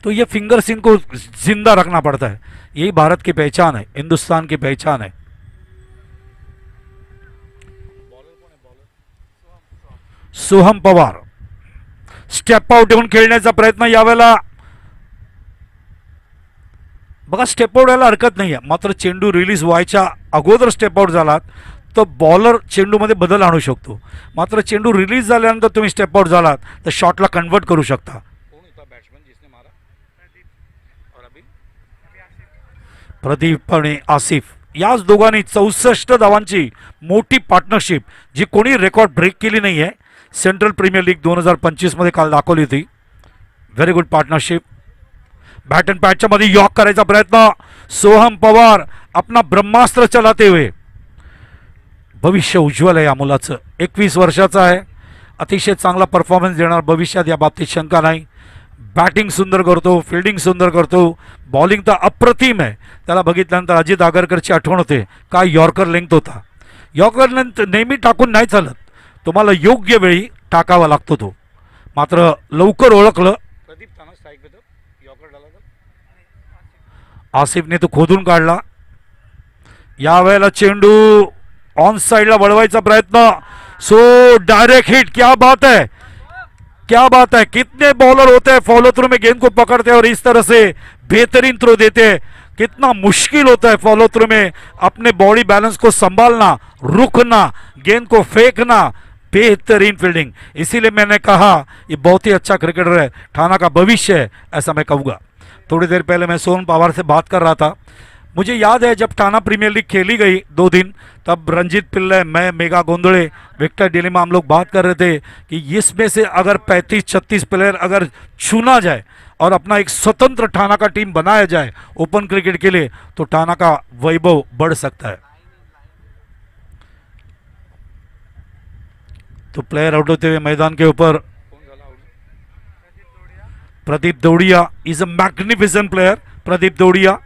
तो ये फिंगर स्पिन को जिंदा रखना पड़ता है. यही भारत की पहचान है, हिंदुस्तान की पहचान है. सोहम पवार स्टेप आउट येऊन खेळण्याचा प्रयत्न यावेळेला बघा. स्टेप आउट यायला हरकत नाही आहे, मात्र चेंडू रिलीज व्हायच्या अगोदर स्टेप आउट झालात तर बॉलर चेंडूमध्ये बदल आणू शकतो. मात्र चेंडू रिलीज झाल्यानंतर तुम्ही स्टेप आउट झालात तर शॉटला कन्वर्ट करू शकता. प्रदीप आणि आसिफ याच दोघांनी 64 धावांची मोठी पार्टनरशिप जी कोणी रेकॉर्ड ब्रेक केली नाही आहे सेंट्रल प्रीमियर लीग 2025 मध्ये काल दाखवली होती. Very good partnership. Bat and पॅटच्या मध्ये यॉक करायचा प्रयत्न. सोहम पवार अपना ब्रह्मास्त्र चलाते हुए. भविष्य उज्ज्वल आहे या मुलाचं. 21 वर्षाचा आहे. अतिशय चांगला परफॉर्मन्स देणार भविष्यात, या बाबतीत शंका नाही. बॅटिंग सुंदर करतो, फिल्डिंग सुंदर करतो, बॉलिंग तर अप्रतिम आहे. त्याला बघितल्यानंतर अजित आगरकरची आठवण होते. काय यॉर्कर लेंथ होता. यॉर्कर लेंथ नेहमी टाकून नाही चालत, तुम्हाला योग्य वेळी टाकावा लागतो तो. मात्र लवकर ओळखलं. आसिफने तो खोदून काढला. यावेळेला चेंडू ऑन साइडला वळवायचा प्रयत्न. So direct hit. क्या बात है, क्या बात है. कितने बॉलर होते हैं फॉलो थ्रू में गेंद को पकड़ते हैं और इस तरह से बेहतरीन थ्रो देते हैं. कितना मुश्किल होता है फॉलो थ्रू में अपने बॉडी बैलेंस को संभालना, रुकना, गेंद को फेंकना. बेहतरीन फील्डिंग. इसीलिए मैंने कहा ये बहुत ही अच्छा क्रिकेटर है, ठाना का भविष्य है, ऐसा मैं कहूँगा. थोड़ी देर पहले मैं सोहम पवार से बात कर रहा था. मुझे याद है जब ठाना प्रीमियर लीग खेली गई 2 दिन, तब रंजीत पिल्ले, मैं, मेगा गोंदड़े, विक्टर डिलीमा, हम लोग बात कर रहे थे कि इसमें से अगर 35-36 प्लेयर अगर चुना जाए और अपना एक स्वतंत्र ठाना का टीम बनाया जाए ओपन क्रिकेट के लिए, तो ठाना का वैभव बढ़ सकता है. तो प्लेयर आउट होते हुए मैदान के ऊपर Pradeep Daudiya is a magnificent player. Pradeep Daudiya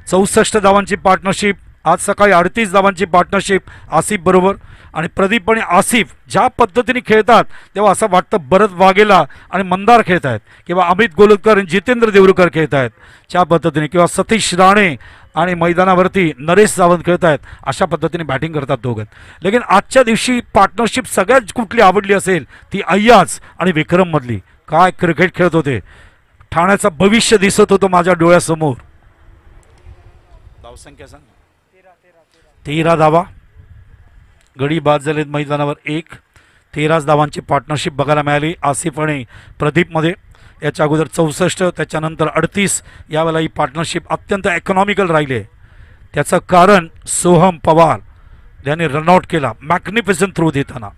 64 धावांची पार्टनरशिप. आज सकाळी 38 धावांची पार्टनरशिप आसिफ बरोबर. आणि प्रदीप आणि आसिफ ज्या पद्धतीने खेळतात तेव्हा असं वाटतं भरत वाघेला आणि मंदार खेळत आहेत, किंवा अमित गोलुदकर आणि जितेंद्र देवरुकर खेळत आहेत त्या पद्धतीने, किंवा सतीश राणे आणि मैदानावरती नरेश सावंत खेळत आहेत, अशा पद्धतीने बॅटिंग करतात दोघं. लेकिन आजच्या दिवशी पार्टनरशिप सगळ्यात कुठली आवडली असेल ती अय्याज आणि विक्रम मधली. काय क्रिकेट खेळत होते. ठाण्याचं भविष्य दिसत होतं माझ्या डोळ्यासमोर. धावसंख्या सांग. 13 धावा. गडी बाद झालेत मैदानावर. 13 धावांची पार्टनरशिप बघायला मिळाली आसिफ आणि प्रदीपमध्ये. याच्या अगोदर 64, त्याच्यानंतर 38. यावेळेला ही पार्टनरशिप अत्यंत इकॉनॉमिकल राहिली आहे. त्याचं कारण सोहम पवार याने रनआउट केला मॅग्निफिसंट थ्रो देताना.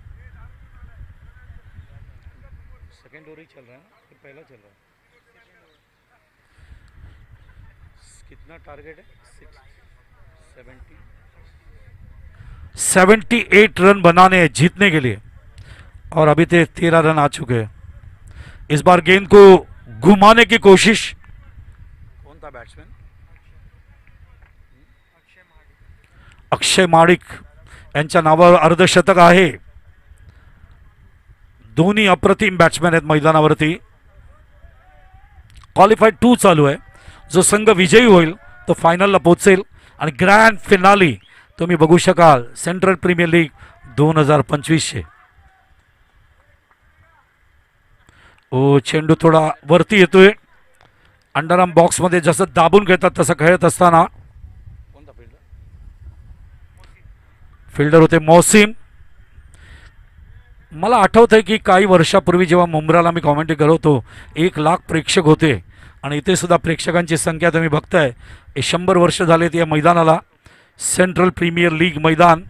सेकंड ओवर ही चल रहा है ना, पहला चल रहा है. कितना टारगेट है? 78 रन बनाने हैं जीतने के लिए, और अभी तक 13 रन आ चुके हैं. इस बार गेंद को घुमाने की कोशिश. कौन था बैट्समैन? अक्षय माडिक यांच्या नावावर अर्धशतक आहे. दोन्ही अप्रतिम बॅट्समॅन आहेत मैदानावरती. क्वालिफाईड 2 चालू आहे. जो संघ विजयी होईल तो फायनलला पोहोचेल आणि ग्रँड फिनाली तुम्ही बघू शकाल सेंट्रल प्रीमियर लीग 2025 चे. ओ चेंडू थोडा वरती येतोय. अंडरआर्म बॉक्स मध्ये जसं दाबून घेतात तसं खेळत असताना फिल्डर होते मोहसिन. मला आठवत आहे की काही वर्षापूर्वी जेव्हा मुंब्राला मी कॉमेंट्री करत होतो 1,00,000 प्रेक्षक होते आणि इथे सुद्धा प्रेक्षकांची संख्या तुम्ही बघताय. 100 वर्ष झालेत या मैदानाला, सेंट्रल प्रीमियर लीग मैदान.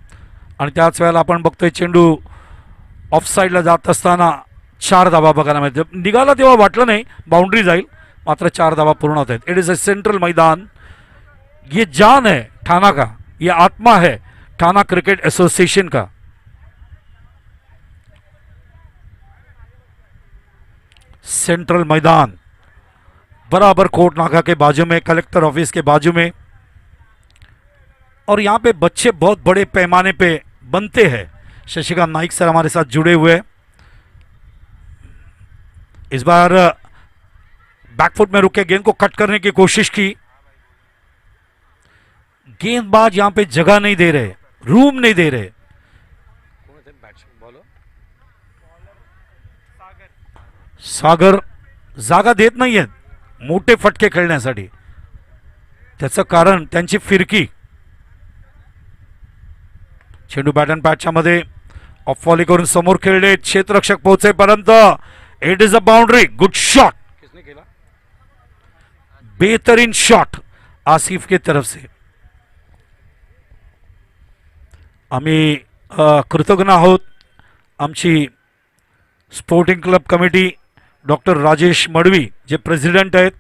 आणि त्याच वेळेला आपण बघतोय चेंडू ऑफसाईडला जात असताना 4 धावा बघायला मिळते. निघाला तेव्हा वाटलं नाही बाउंड्री जाईल, मात्र 4 धावा पूर्ण होत आहेत. इट इज अ सेंट्रल मैदान. ये जान है ठाणा का, ये आत्मा है ठाणा क्रिकेट एसोसिएशन का. सेंट्रल मैदान बराबर कोर्ट नाका के बाजू में, कलेक्टर ऑफिस के बाजू में. और यहाँ पे बच्चे बहुत बड़े पैमाने पे बनते हैं. शशिकांत नाइक सर हमारे साथ जुड़े हुए हैं. इस बार बैकफुट में रुके गेंद को कट करने की कोशिश की. गेंदबाज यहां पे जगह नहीं दे रहे, रूम नहीं दे रहे. सागर जागा देत नाहीयेत मोठे फटके खेळण्यासाठी. त्याचं कारण त्यांची फिरकी. चेंडू बॅट अँड पॅचच्या मध्ये ऑफ व्हॉली करून समोर खेळले, क्षेत्ररक्षक पोहोचेपर्यंत it is a boundary. Good shot, बेहतरीन शॉट आसिफ की तरफ से. आम्ही कृतज्ञ आहोत आमची sporting club committee, doctor Rajesh Madvi जे प्रेसिडेंट आहेत,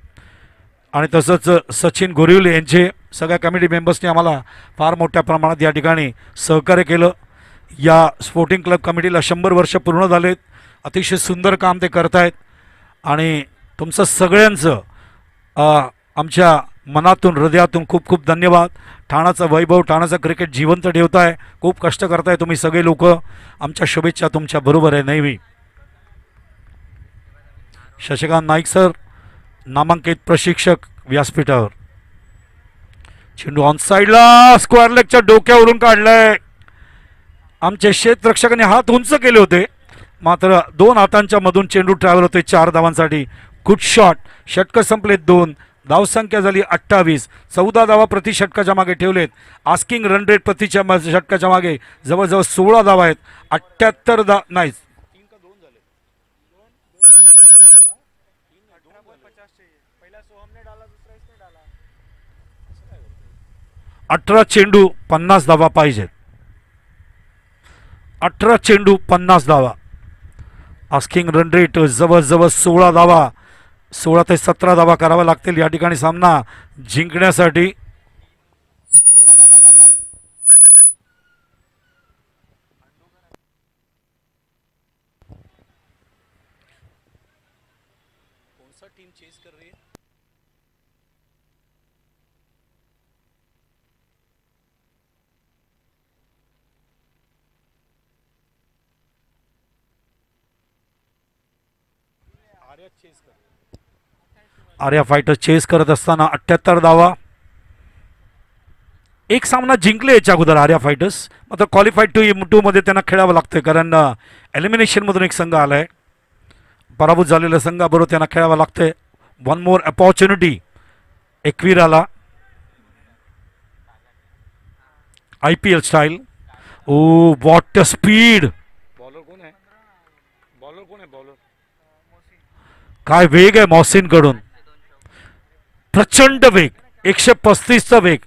आणि तसंच सचिन गोरिवले यांचे सगळ्या कमिटी मेंबर्सनी आम्हाला फार मोठ्या प्रमाणात या ठिकाणी सहकार्य केलं. या स्पोर्टिंग क्लब कमिटीला 100 वर्ष पूर्ण झालेत. अतिशय सुंदर काम ते करतायत आणि तुमचं सगळ्यांचं आमच्या मनातून हृदयातून खूप खूप धन्यवाद. ठाण्याचं वैभव, ठाण्याचं क्रिकेट जिवंत ठेवताय, खूप कष्ट करताय तुम्ही सगळे लोक. आमच्या शुभेच्छा तुमच्या बरोबर आहे नेहमी. शशिकांत नाईक सर नामांकित प्रशिक्षक व्यासपीठावर. चेंडू ऑन साईडला स्क्वेअर लेगच्या डोक्यावरून काढलाय. आमचे क्षेत्ररक्षकाने हात उंच केले होते, मात्र 2 हातांच्या मधून चेंडू ट्रॅव्हल होते 4 धावांसाठी. Good shot. षटकं संपलेत 2, धावसंख्या झाली 28. 14 धावा प्रति षटकाच्या मागे ठेवलेत. आस्किंग रन रेट प्रति षटकाच्या मागे जवळजवळ 16 धावा आहेत. 78 नाही 18 चेंडू 50 धावा पाहिजेत. 18 चेंडू 50 धावा. आस्किंग रन रेट जवळजवळ 16 धावा, 16 ते 17 धावा कराव्या लागतील या ठिकाणी सामना जिंकण्यासाठी. आर्या फायटर चेस करत असताना 78 धावा. एक सामना जिंकले याच्या अगोदर आर्या फायटर्स, मात्र क्वालिफाईड टू मध्ये त्यांना खेळावं लागतंय कारण एलिमिनेशन मधून एक संघ आलाय. पराभूत झालेल्या संघाबरोबर त्यांना खेळावं लागतंय. वन मोर अपॉर्च्युनिटी एकविराला. IPL style. Oh what a speed. Bowler कोण आहे? बॉलर काय वेग आहे मोहसिन कडून. प्रचंड वेग, 135चा वेग.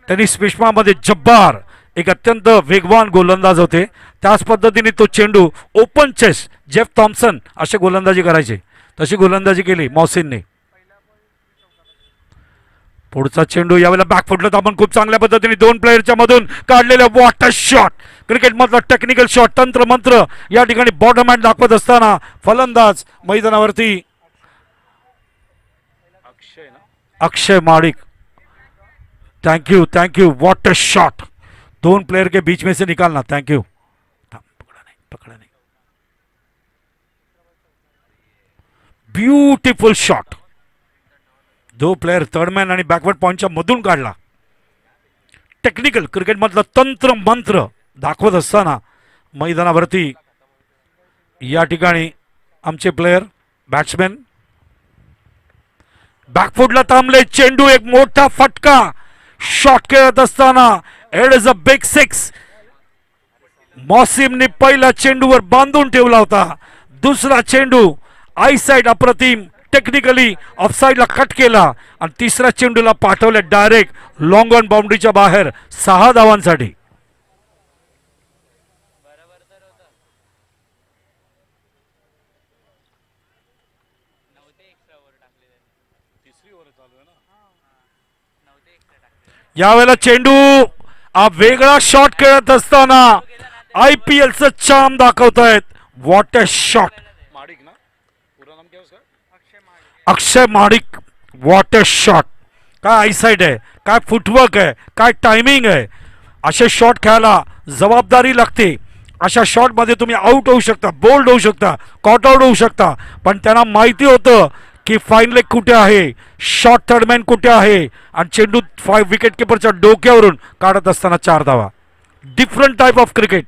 त्यांनी स्पिशमामध्ये जब्बार एक अत्यंत वेगवान गोलंदाज होते. त्याच पद्धतीने तो चेंडू ओपन चेस जेफ थॉम्सन असे गोलंदाजी करायचे, तशी गोलंदाजी केली मोहसिनने. पुढचा चेंडू यावेळेला बॅकफुटला आपण खूप चांगल्या पद्धतीने 2 प्लेयरच्या मधून काढलेला वॉटर शॉट. क्रिकेटमधला टेक्निकल शॉट, तंत्र मंत्र या ठिकाणी बॉटम हँड दाखवत असताना फलंदाज मैदानावरती Akshay Madik. Thank you. What a shot. 2 player के बीच में से निकालना. Thank you. पकड़ा नहीं. Beautiful shot. 2 प्लेयर थर्डमॅन आणि बॅकवर्ड पॉइंटच्या मधून काढला. टेक्निकल क्रिकेट मधलं तंत्र मंत्र दाखवत असताना मैदानावरती या ठिकाणी आमचे प्लेयर बॅट्समॅन बॅकफुटला थांबले. चेंडू एक मोठा फटका. शॉट खेळत असताना it is a big six. मॉसिमने पहिला चेंडूवर बांधून ठेवला होता. दुसरा चेंडू आय साइड अप्रतिम टेक्निकली ऑफसाईडला कट केला आणि तिसऱ्या चेंडूला पाठवले डायरेक्ट लॉंग ऑन बाउंड्रीच्या बाहेर 6 धावांसाठी. यावेळेला चेंडू हा वेगळा शॉट खेळत असताना IPLचं चाम दाखवतायत. What a shot. माडिक ना, पूरा नाम क्या है उसका? Akshay Madik. What a shot. काय आयसाइट आहे, काय फुटवर्क आहे, काय टायमिंग आहे. असे शॉट खेळायला जबाबदारी लागते. अशा शॉटमध्ये तुम्ही आउट होऊ शकता, बोल्ड होऊ शकता, कॉट आउट होऊ शकता. पण त्यांना माहिती होतं की फाईन लेग कुठे आहे, शॉर्ट थर्डमॅन कुठे आहे आणि चेंडू विकेट किपरच्या डोक्यावरून काढत असताना 4 धावा. Different type of cricket.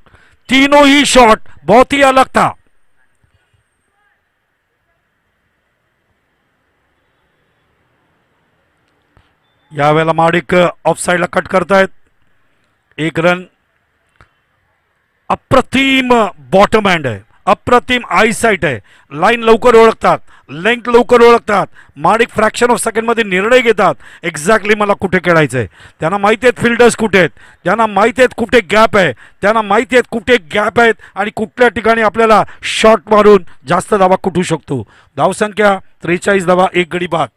तीनों ही शॉट बहुत ही अलग था. यावेळेला माडिक ऑफ साइडला कट करतायत. 1 रन. अप्रतिम बॉटम हँड आहे, अप्रतिम आय साइट आहे. लाईन लवकर ओळखतात, लेंथ लवकर ओळखतात. माडिक फ्रॅक्शन ऑफ सेकंडमध्ये निर्णय घेतात. एक्झॅक्टली मला कुठे खेळायचंय. त्यांना माहिती आहेत फिल्डर्स कुठे आहेत, त्यांना माहिती आहेत कुठे गॅप आहे, त्यांना माहिती आहेत कुठे गॅप आहेत आणि कुठल्या ठिकाणी आपल्याला शॉट मारून जास्त धावा कुठू शकतो. धावसंख्या 43 धावा, 1 गडी बाद.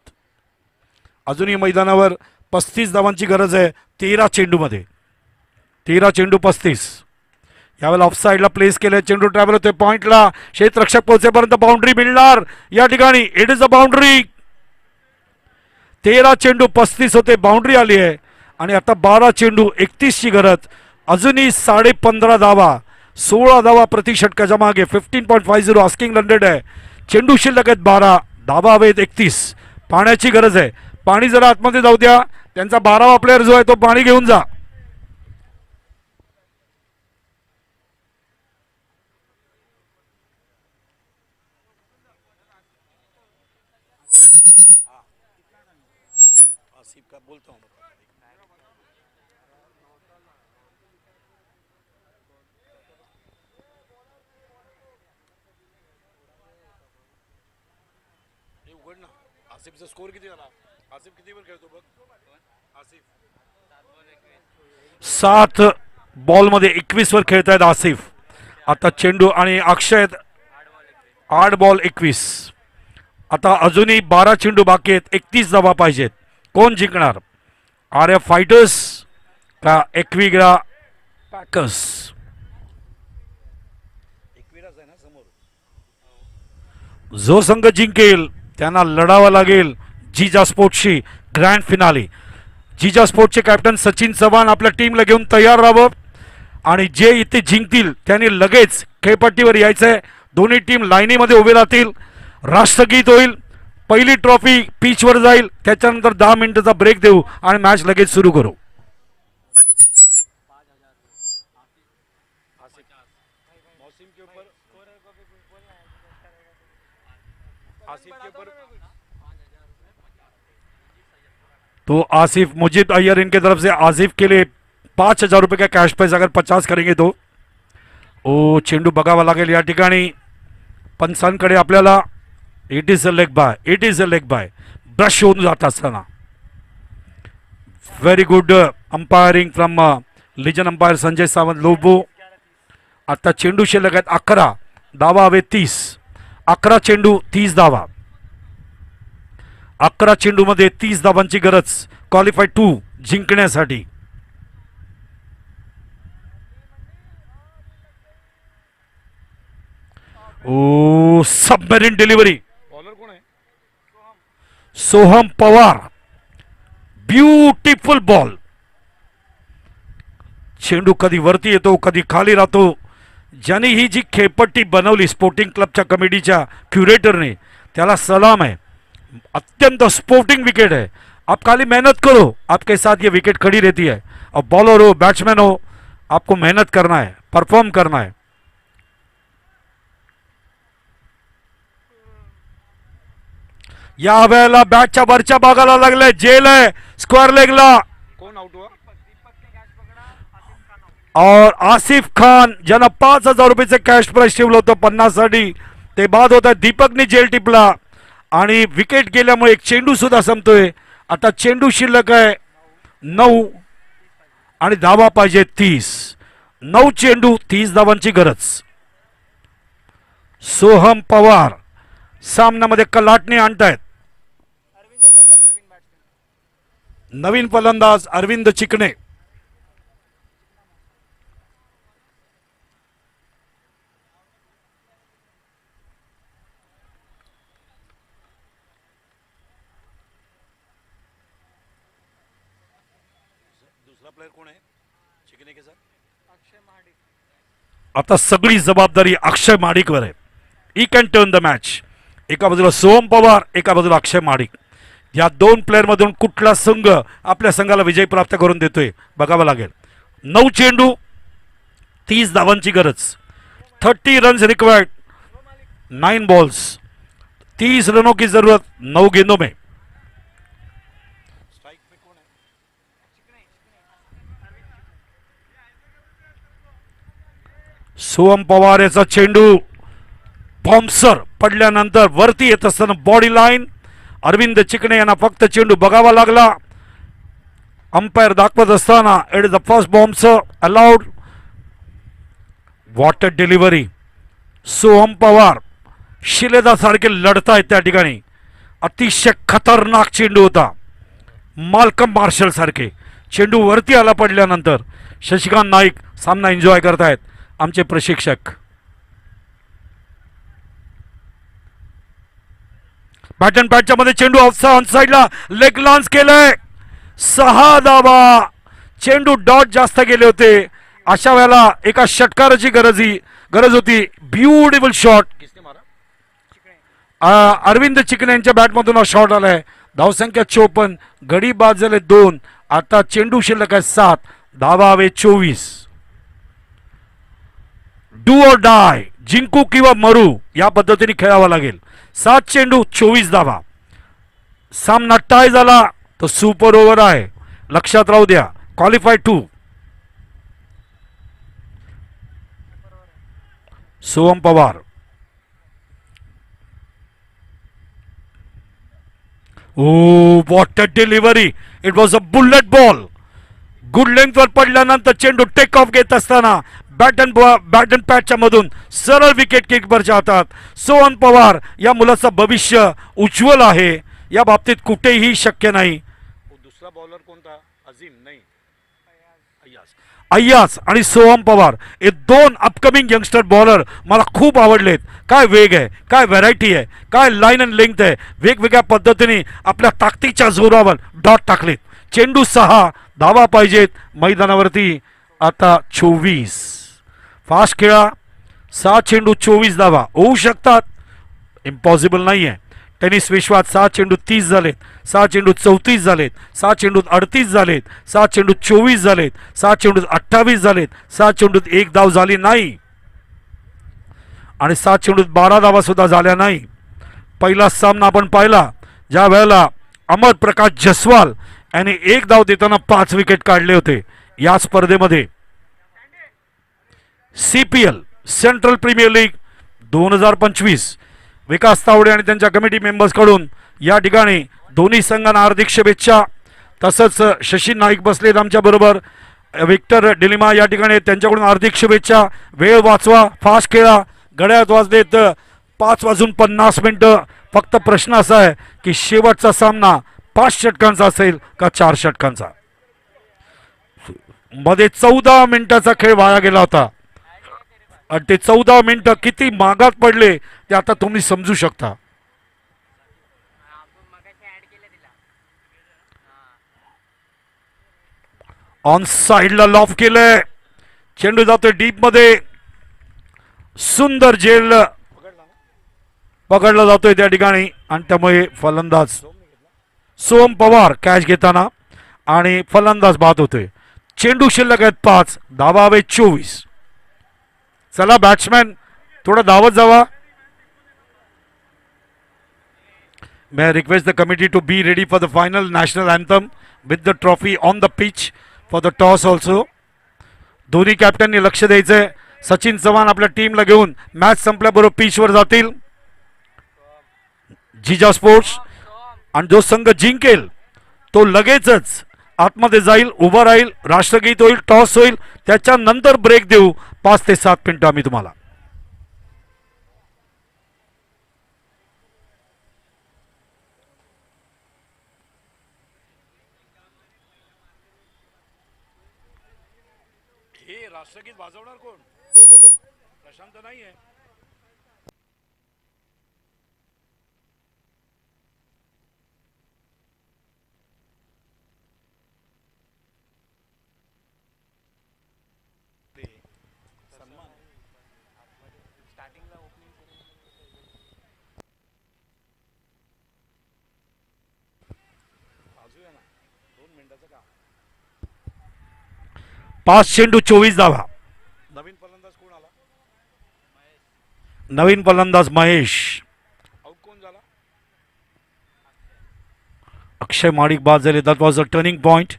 अजूनही मैदानावर 35 धावांची गरज आहे. 13 चेंडूमध्ये 13 चेंडू 35. यावेळेला ऑफ साईडला प्लेस केले. चेंडू ट्रॅव्हल होते पॉइंटला. क्षेत्ररक्षक पोहोचेपर्यंत बाउंड्री मिळणार या ठिकाणी. It is a boundary. 13 चेंडू 35 होते, बाउंड्री आली आहे आणि आता 12 चेंडू 31 ची गरज. अजूनही 15.5 धावा, 16 धावा प्रति षटकाच्या मागे. 15.50 आस्किंग रन रेट आहे. चेंडू शिल्लक आहेत 12, धावा हवेत 31. पाण्याची गरज आहे. पाणी जरा आतमध्ये जाऊ द्या. त्यांचा 12वा प्लेअर जो आहे तो पाणी घेऊन जा. आसिफ का बोलता हूँ. हे उघड ना. आसिफचा स्कोर किती झाला? आसिफ किती वर खेळतो बघ. आसिफ 7 बॉलमध्ये 21 वर खेळतायत आसिफ. आता चेंडू आणि अक्षय 8 बॉल 21. आता अजूनही 12 चेंडू बाकी आहेत. 31 धावा पाहिजेत. कोण जिंकणार? RF फायटर्स का एक्विग्रा पॅकर्स? एकविराच आहे ना समोर. जो संघ जिंकेल त्यांना लढावं लागेल जिजा स्पोर्ट्सशी ग्रँड फिनाले. जिजा स्पोर्ट्सचे कॅप्टन सचिन चव्हाण आपल्या टीमला घेऊन तयार राहावं आणि जे इथे जिंकतील त्यांनी लगेच खेळपट्टीवर यायचंय. दोन्ही टीम लाईनीमध्ये उभे राहतील. राष्ट्रगीत होईल. पहिली ट्रॉफी पिचवर जाईल. त्याच्यानंतर 10 मिनिटाचा ब्रेक देऊ आणि मॅच लगेच सुरू करू. मौसम के ऊपर आसिफ के ऊपर तो आसिफ मुजीब अय्यर इनके तरफ से आसिफ के लिए 5,000 रुपये का कैश प्राइज. अगर 50 करेंगे तो ओ चेंडू बघावा लागेल या ठिकाणी. पंचांकडे आपल्याला it is a leg bye, it is a leg bye. Brush होऊन जात असताना very good umpiring from legend umpire Sanjay Sawant Lobo. आता चेंडू शिल्लक आहेत 11, धावा हवे 30. 11 चेंडू 30 धावा. 11 चेंडूमध्ये 30 धावांची गरज क्वालिफाईड 2 जिंकण्यासाठी. ओ सबमरीन डिलिव्हरी. बॉलर कोण आहे? सोहम पवार. Beautiful ball. चेंडू कधी वरती येतो कधी खाली राहतो. ज्याने ही जी खेळपट्टी बनवली स्पोर्टिंग क्लबच्या कमिटीच्या क्युरेटरने त्याला सलाम है. अत्यंत स्पोर्टिंग विकेट है. आप खाली मेहनत करो, आपके साथ ये विकेट खड़ी रहती है. अब बॉलर हो बैट्समैन हो, आपको मेहनत करना है, परफॉर्म करना है. या वेळेला बॅटच्या वरच्या भागाला लागले, जेल आहे स्क्वेअर लेगला. कौन आउट हुआ? और आसिफ खान ज्यांना 5,000 रुपयाचे कॅश प्राइस ठेवलं होतं 50 साठी, ते बाद होत आहे. दीपकने जेल टिपला आणि विकेट गेल्यामुळे एक चेंडू सुद्धा संपतोय. आता चेंडू शिल्लक आहे 9 आणि धावा पाहिजे 30. 9 चेंडू 30 धावांची गरज. सोहम पवार सामन्यामध्ये कलाटणी आणतायत. नवीन फलंदाज अरविंद चिकणे. दूसरा प्लेयर कौन है चिकने के साथ? आता सगळी जबाबदारी अक्षय माडिकवर आहे. He can turn the match. एका बाजूला सोहम पवार, एका बाजूला अक्षय माडिक. या दोन प्लेअर मधून कुठला संघ आपल्या संघाला विजय प्राप्त करून देतोय बघावं लागेल. 9 चेंडू 30 धावांची गरज. 30 रन्स रिक्वायर्ड, 9 बॉल्स, 30 रनों की जरूरत 9 गेंदों में. स्ट्राइक पे कौन है? सोहम पवार याचा चेंडू बॉम्सर पडल्यानंतर वरती येत असताना बॉडी लाईन. अरविंद चिकणे यांना फक्त चेंडू बघावा लागला. अंपायर दाखवत असताना it is the first bouncer allowed. What a delivery. Soham Pawar शिलेदासारखे लढतायत त्या ठिकाणी. अतिशय खतरनाक चेंडू होता, माल्कम मार्शल सारखे. चेंडू वरती आला पडल्यानंतर शशिकांत नाईक सामना एन्जॉय करतायत आमचे प्रशिक्षक. बॅट अँड बॅटच्या मध्ये चेंडू ऑन साईडला लेग लॉन्च केलंय. 6 धावा. चेंडू डॉट जास्त गेले होते. अशा वेळेला एका षटकाराची गरज होती. Beautiful shot. किसने मारा? अरविंद चिकणे यांच्या बॅटमधून हा शॉट आलाय. धावसंख्या 54, गडी बाद झाले 2. आता चेंडू शिल्लक आहे 7, धावा हवे 24. डू और डाय, जिंकू किंवा मरू या पद्धतीने खेळावं लागेल. 7 चेंडू 24 धावा. सामना टाय झाला तो सुपर ओव्हर आहे, लक्षात राहू द्या. Qualified 2. Soham Pawar. Oh what a delivery. It was a bullet ball. Good लेंथवर पडल्यानंतर चेंडू टेक ऑफ घेत असताना बॅट अँड पॅटच्या मधून सरळ विकेट किपरच्या हातात. सोहम पवार या मुलाचं भविष्य उज्ज्वल आहे, या बाबतीत कुठेही शक्य नाही. वो दूसरा बॉलर कौन था? अजीम नहीं, अय्याज. अय्याज आणि सोहम पवार हे 2 अपकमिंग यंगस्टर बॉलर मला खूप आवडलेत. काय वेग आहे, काय व्हरायटी आहे, काय लाईन अँड लेंथ आहे. वेगवेगळ्या पद्धतीने आपल्या ताकदीच्या जोरावर डॉट टाकलेत. चेंडू 6, धावा पाहिजेत मैदानावरती आता 24. फास्ट खेळा. 6 चेंडू 24 धावा होऊ शकतात, इम्पॉसिबल नाही आहे. टेनिस विश्वात 6 चेंडू 30 झालेत, 6 चेंडू 34 झालेत, 6 चेंडूत 38 झालेत, 6 चेंडूत 24 झालेत, 6 चेंडूत 28 झालेत, 6 चेंडूत 1 धाव झाली नाही आणि 7 चेंडूत 12 धावा सुद्धा झाल्या नाही. पहिला सामना आपण पाहिला ज्या वेळेला अमर प्रकाश जसवाल यांनी 1 धाव देताना 5 विकेट काढले होते. या स्पर्धेमध्ये CPL सेंट्रल प्रीमियर लीग 2025 विकास तावडे आणि त्यांच्या कमिटी मेंबर्स कडून या ठिकाणी दोन्ही संघांना हार्दिक शुभेच्छा. तसंच शशी नाईक बसलेत आमच्या बरोबर, विक्टर डिलिमा या ठिकाणी, त्यांच्याकडून हार्दिक शुभेच्छा. वेळ वाचवा, फास्ट खेळा. घड्याळात वाजलेत 5:50. फक्त प्रश्न असा आहे की शेवटचा सामना 5 षटकांचा असेल का 4 षटकांचा. मध्ये 14 मिनिटाचा खेळ वाया गेला होता आणि ते 14 मिनिटं किती मागात पडले ते आता तुम्ही समजू शकता. ऑन साइडला लॉफ केलंय. चेंडू जातोय डीप मध्ये. सुंदर जेल पकडला जातोय त्या ठिकाणी आणि त्यामुळे फलंदाज सोहम पवार कॅच घेताना आणि फलंदाज बाद होतोय. चेंडू शिल्लक आहेत 5, धावा हवे 24. चला बॅट्समॅन थोडा धावत जावा. May I request the committee to be ready for the final national anthem with the trophy on the pitch for the toss also. दोन्ही कॅप्टननी लक्ष द्यायचंय. सचिन चव्हाण आपल्या टीमला घेऊन मॅच संपल्याबरोबर पिचवर जातील. जिजा स्पोर्ट्स आणि जो संघ जिंकेल तो लगेचच आतमध्ये जाईल, उभा राहील, राष्ट्रगीत होईल, टॉस होईल, त्याच्यानंतर ब्रेक देऊ 5 ते 7 मिनिटं आम्ही तुम्हाला. हे राष्ट्रगीत वाजवणार कोण? प्रशांत नाही आहे. वाजूया ना, 2 मिनिटाचं काम. 5 चेंडू 24 धावा. नवीन फलंदाज कोण आला? नवीन फलंदाज महेश. आउट कोण झाला? अक्षय माडिक बाद झाले. That was a turning point.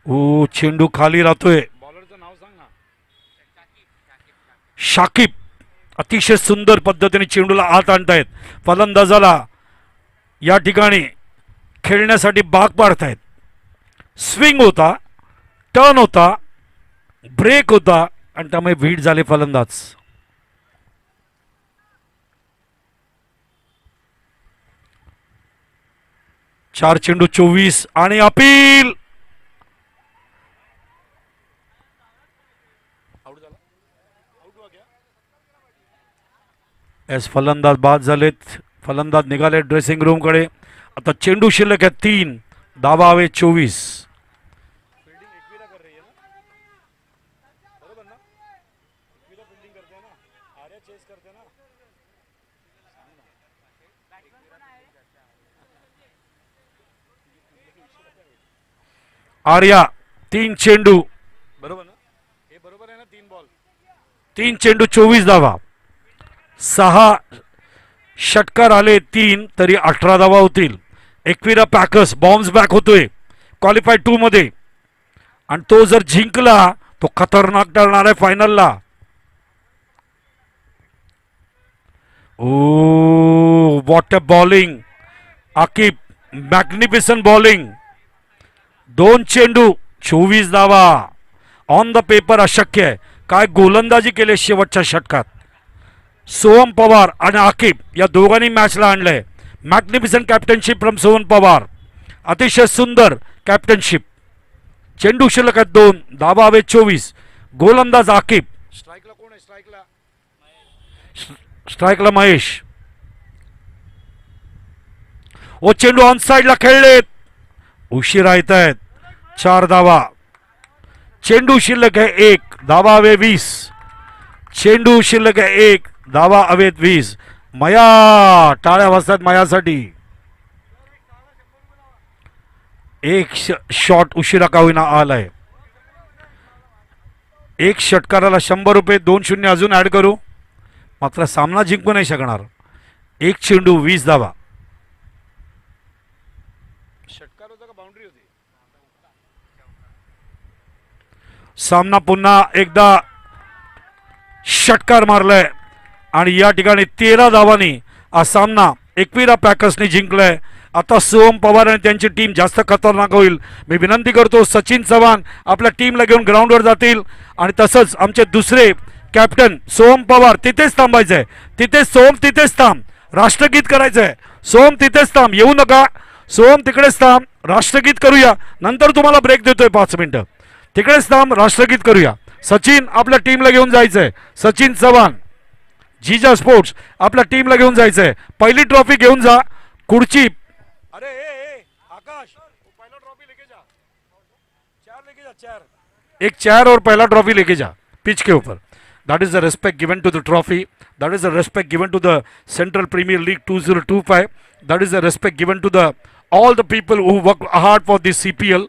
Oh चेंडू खाली राहतोय. बॉलरचं नाव सांग ना. शाकिब अतिशय सुंदर पद्धतीने चेंडूला आत आणतायत. फलंदाजाला या ठिकाणी खेळण्यासाठी भाग पाडतायत. स्विंग होता, टर्न होता, ब्रेक होता आणि त्यामुळे व्हीट झाले फलंदाज. चार चेंडू 24 आणि अपील. आउट झाला. आउट हुआ क्या? एस फलंदाज बाद झालेत. फलंदाज निघाले ड्रेसिंग रूम कडे. आता चेंडू शिल्लक आहे 3. धावा हवे 24. फील्डिंग एकवीरा कर रही है ना, बरोबर ना? एकवीरा फील्डिंग करते हैं ना, आर्या चेस करते हैं ना. आर्या 3 चेंडू. बरोबर ना, हे बरोबर आहे ना. 3 बॉल. 3 चेंडू 24 धावा. 6 षटकार आले 3 तरी 18 धावा होतील. एकविरा पॅकर्स बाउन्स बॅक होतोय क्वालिफाईड 2 मध्ये आणि तो जर जिंकला तो खतरनाक ठरणार आहे फायनलला. Oh what a bowling. Aqib magnificent bowling. 2 चेंडू 24 धावा. ऑन द पेपर अशक्य आहे. काय गोलंदाजी केली शेवटच्या षटकात. सोहम पवार आणि आकिब या दोघांनी मॅचला आणलंय. मॅग्निफिसंट कॅप्टनशिप फ्रॉम सोहम पवार. अतिशय सुंदर कॅप्टनशिप. चेंडू शिल्लक आहेत 2. धावा हवे 24. गोलंदाज आकिब. स्ट्राईकला कोण आहे? स्ट्राईकला स्ट्राईकला महेश. ओ चेंडू ऑन साइडला खेळलेत. उशिरा येत आहेत. 4 धावा. चेंडू शिल्लक आहे 1. धावा हवे 20. चेंडू शिल्लक आहे 1. धावा हवेत 20. मया टाळ्या वाजतात मयासाठी. एक शॉट उशिरा का होईना आलाय. एक षटकाराला 100 रुपये. 2-0 अजून ऍड करू. मात्र सामना जिंकू नाही शकणार. 1 चेंडू 20 धावा. षटकार होता का बाउंड्री होती? सामना पुन्हा एकदा षटकार मारलाय आणि या ठिकाणी 13 धावांनी हा सामना एकविरा पॅकर्सने जिंकलाय. आता सोहम पवार आणि त्यांची टीम जास्त खतरनाक होईल. मी विनंती करतो सचिन चव्हाण आपल्या टीमला घेऊन ग्राउंडवर जातील आणि तसंच आमचे दुसरे कॅप्टन सोहम पवार तिथेच थांबायचंय. तिथेच सोहम, तिथेच थांब. राष्ट्रगीत करायचंय. सोहम तिथेच थांब, येऊ नका. सोहम तिकडेच थांब, राष्ट्रगीत करूया. नंतर तुम्हाला ब्रेक देतोय 5 मिनिटं. तिकडेच थांब, राष्ट्रगीत करूया. सचिन आपल्या टीमला घेऊन जायचंय. सचिन चव्हाण जिजा स्पोर्ट्स आपल्या टीमला घेऊन जायचंय. पहिली ट्रॉफी घेऊन जा. खुर्ची अरे ए आकाश, वो पहला ट्रॉफी लेके जा. 4 लेके जा. 4 एक चेयर और पहला ट्रॉफी लेके जा पिच के ऊपर. That is the respect given to the trophy. That is the respect given to the central premier league 2025. That is the respect given to the all the people who work hard for this CPL.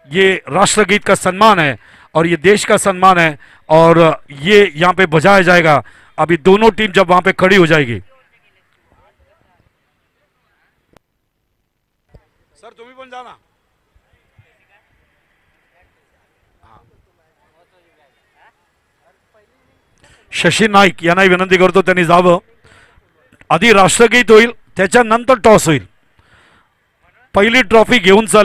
ये राष्ट्रगीत का सम्मान है और ये देश का सम्मान है और ये यहाँ पे बजाया जाएगा. अभी दोनों टीम जब वहां पे खड़ी हो जाएगी. जा ना. शशी नाईक यांनाही विनंती करतो त्यांनी जावं. आधी राष्ट्रगीत होईल, त्याच्यानंतर टॉस होईल. पहिली ट्रॉफी घेऊन चाल